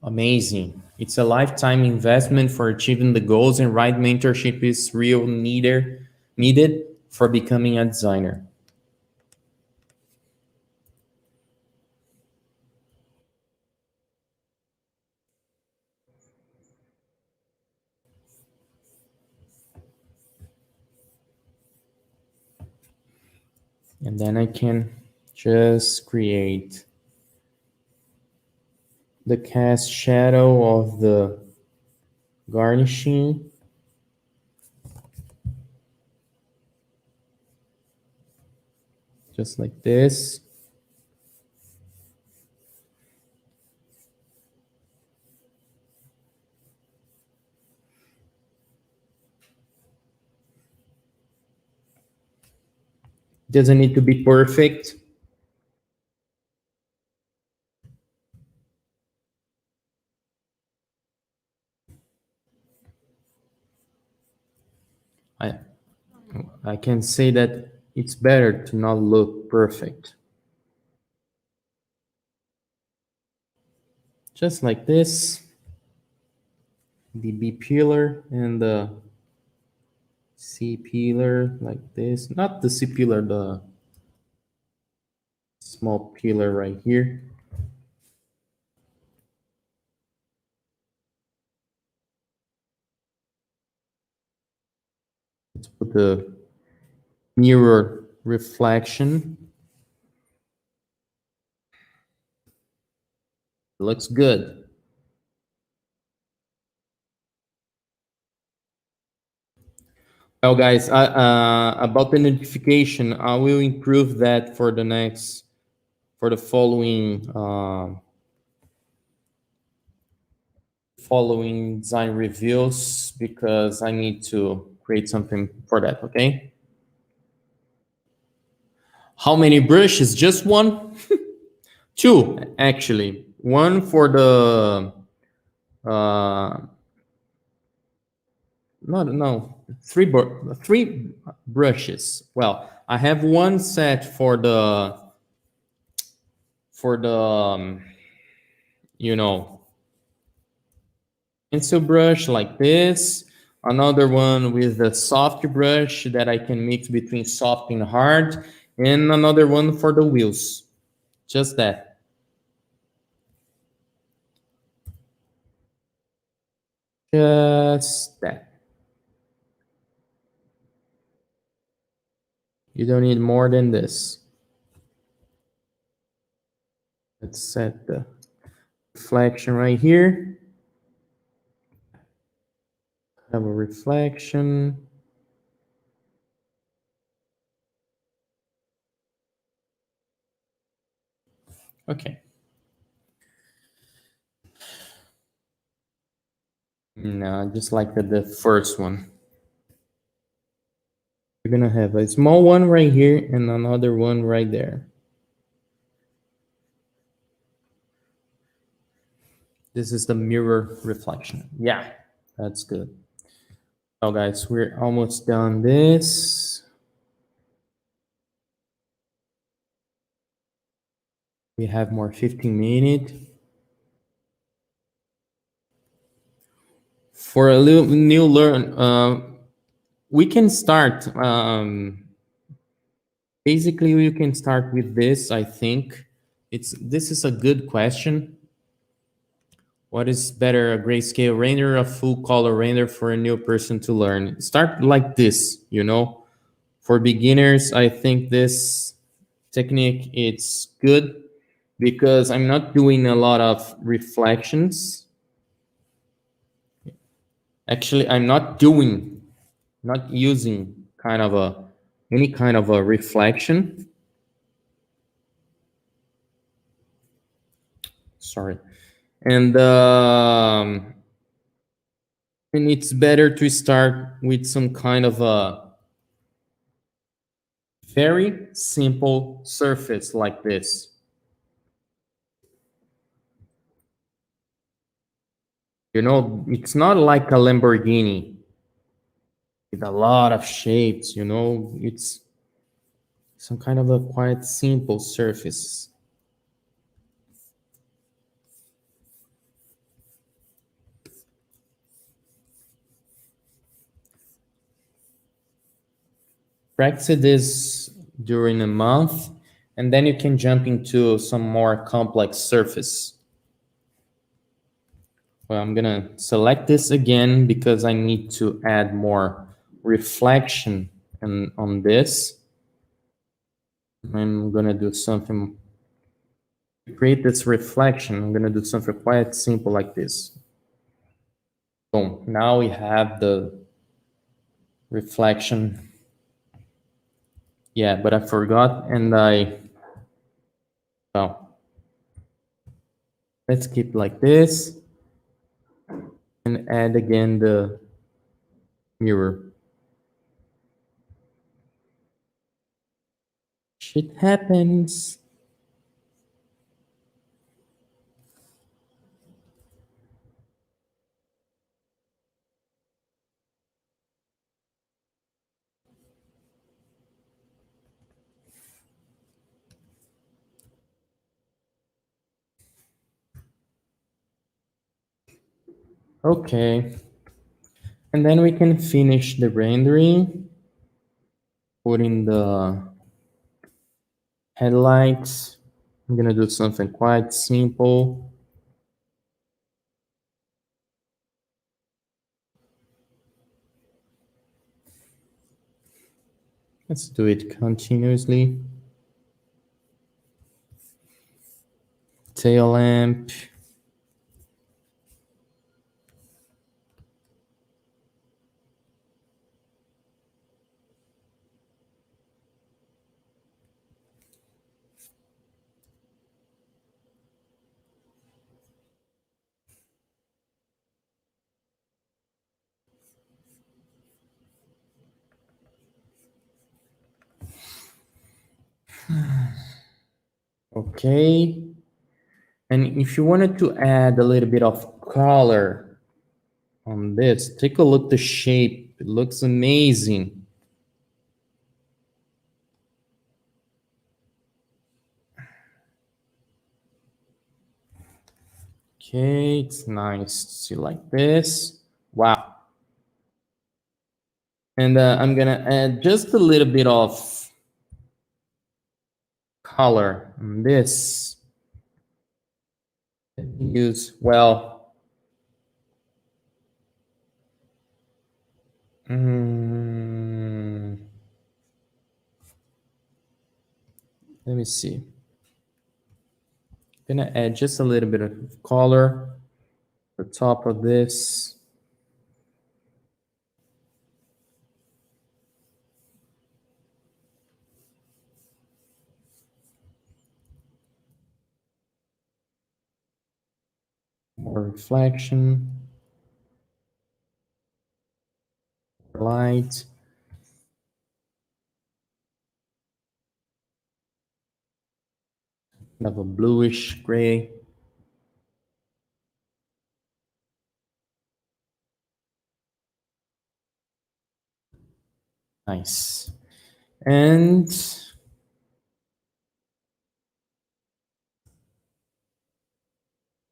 Amazing. It's a lifetime investment for achieving the goals, and right mentorship is real needed for becoming a designer. And then I can just create the cast shadow of the garnishing. Just like this. Doesn't need to be perfect. I can say that it's better to not look perfect. Just like this. The B pillar and the C pillar like this. Not the C pillar, the small pillar right here. Let's put the mirror reflection. Looks good. Well, guys, about the notification, I will improve that for the following design reviews, because I need to create something for that. Okay. How many brushes? Just one? Two, actually. One for the no, three brushes. Well, I have one set for the you know, pencil brush like this. Another one with the soft brush that I can mix between soft and hard, and another one for the wheels. Just that. Just that. You don't need more than this. Let's set the reflection right here. Have a reflection. Okay. No, just like the first one. We're gonna have a small one right here and another one right there. This is the mirror reflection. Yeah, that's good. Oh, guys, we're almost done this. We have more 15 minutes. For a little new we can start. Basically, we can start with this. I think this is a good question. What is better, a grayscale render, a full color render for a new person to learn? Start like this, you know. For beginners, I think this technique it's good because I'm not doing a lot of reflections. Actually, I'm not using kind of a any kind of a reflection. Sorry, and it's better to start with some kind of a very simple surface like this. You know, it's not like a Lamborghini with a lot of shapes. You know, it's some kind of a quite simple surface. Practice this during a month, and then you can jump into some more complex surface. Well, I'm gonna select this again because I need to add more reflection on this. I'm gonna do something to create this reflection. I'm gonna do something quite simple like this. Boom, now we have the reflection. Yeah, but I forgot and well, let's keep like this and add again the mirror. Shit happens. Okay. And then we can finish the rendering, put in the headlights. I'm gonna do something quite simple. Let's do it continuously. Tail lamp. Okay. And if you wanted to add a little bit of color on this, take a look at the shape. It looks amazing. Okay, it's nice to see like this. Wow. And I'm gonna add just a little bit of color on this. Use, well, let me see. Gonna add just a little bit of color at the top of this. More reflection, light. Have a bluish gray. Nice. And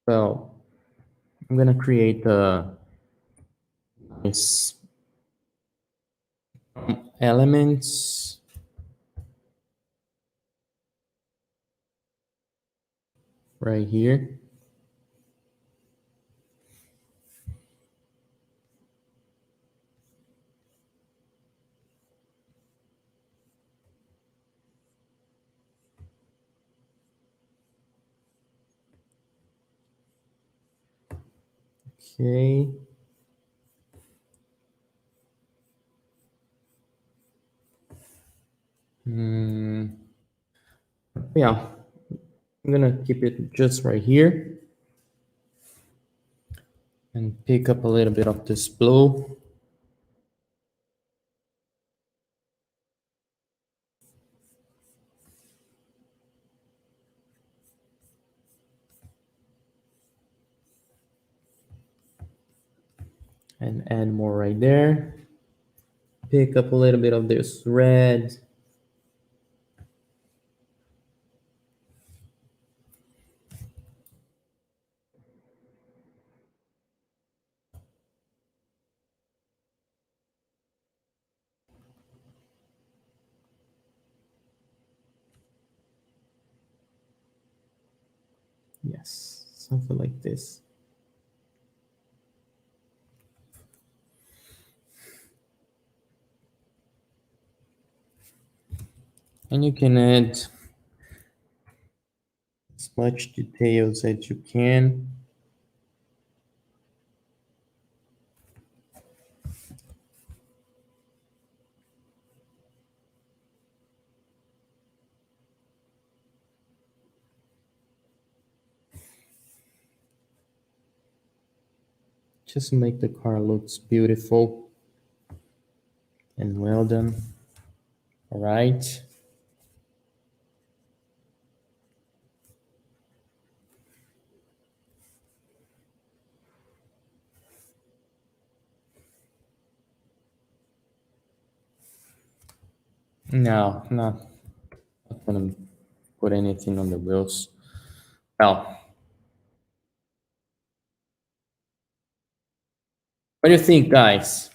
well, I'm gonna create a nice elements. Right here. Okay. Yeah, I'm gonna keep it just right here and pick up a little bit of this blue. And add more right there. Pick up a little bit of this red. Yes, something like this. And you can add as much details as you can. Just make the car looks beautiful and well done. All right. No, not gonna put anything on the wheels. Well, what do you think, guys?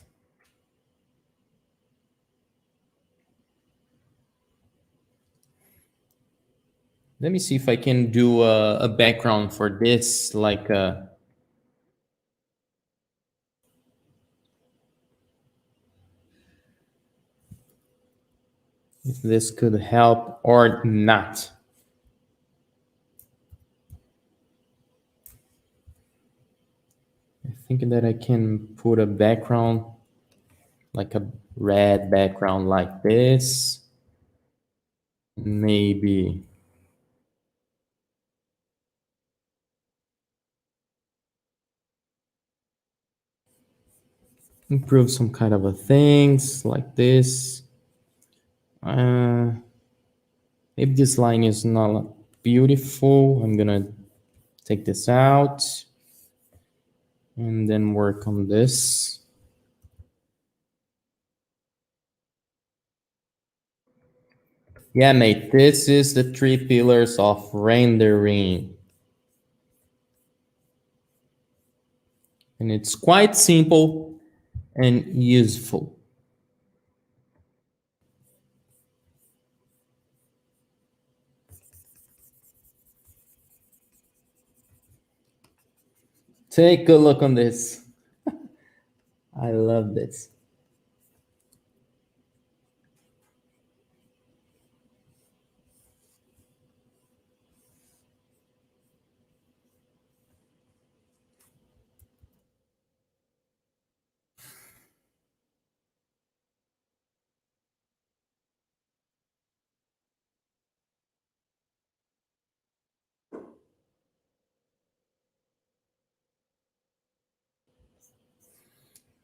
Let me see if I can do a background for this, like if this could help or not. I think that I can put a background, like a red background like this. Maybe improve some kind of a things like this. Uh, if this line is not beautiful, I'm gonna take this out and then work on this. Yeah, mate, this is the 3 pillars of rendering. And it's quite simple and useful. Take a look on this. I love this.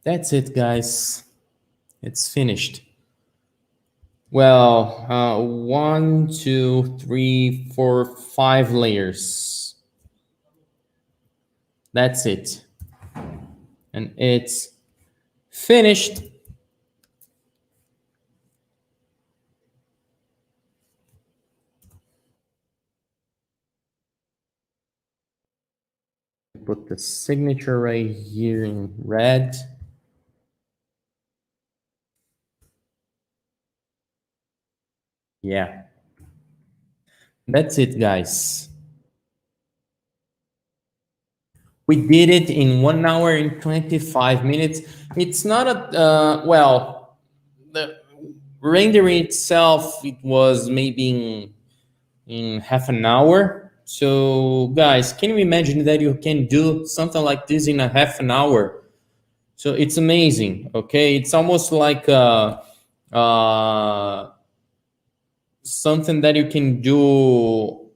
That's it, guys. It's finished. Well, 1, 2, 3, 4, 5 layers. That's it. And it's finished. Put the signature right here in red. Yeah, that's it, guys. We did it in 1 hour and 25 minutes. It's not a, well, the rendering itself, it was maybe in half an hour. So, guys, can you imagine that you can do something like this in a half an hour? So it's amazing. Okay, it's almost like something that you can do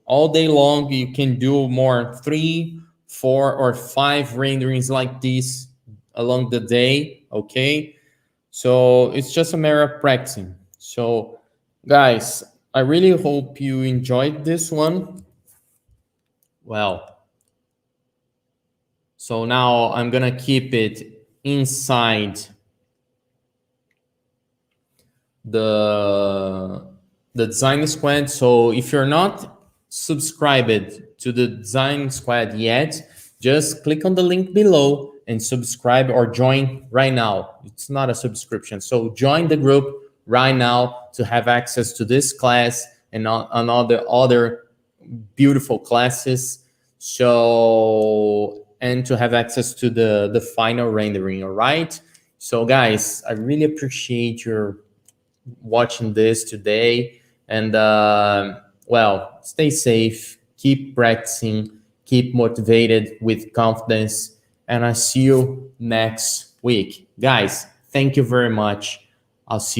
all day long. You can do more 3, 4, or 5 renderings like this along the day. Okay, so it's just a matter of practicing. So, guys, I really hope you enjoyed this one. Well, so now I'm gonna keep it inside the the design squad. So if you're not subscribed to the design squad yet, just click on the link below and subscribe or join right now. It's not a subscription, so join the group right now to have access to this class and on other beautiful classes. So, and to have access to the final rendering. All right, so guys, I really appreciate your watching this today. And well, stay safe, keep practicing, keep motivated with confidence. And I see you next week. Guys, thank you very much. I'll see you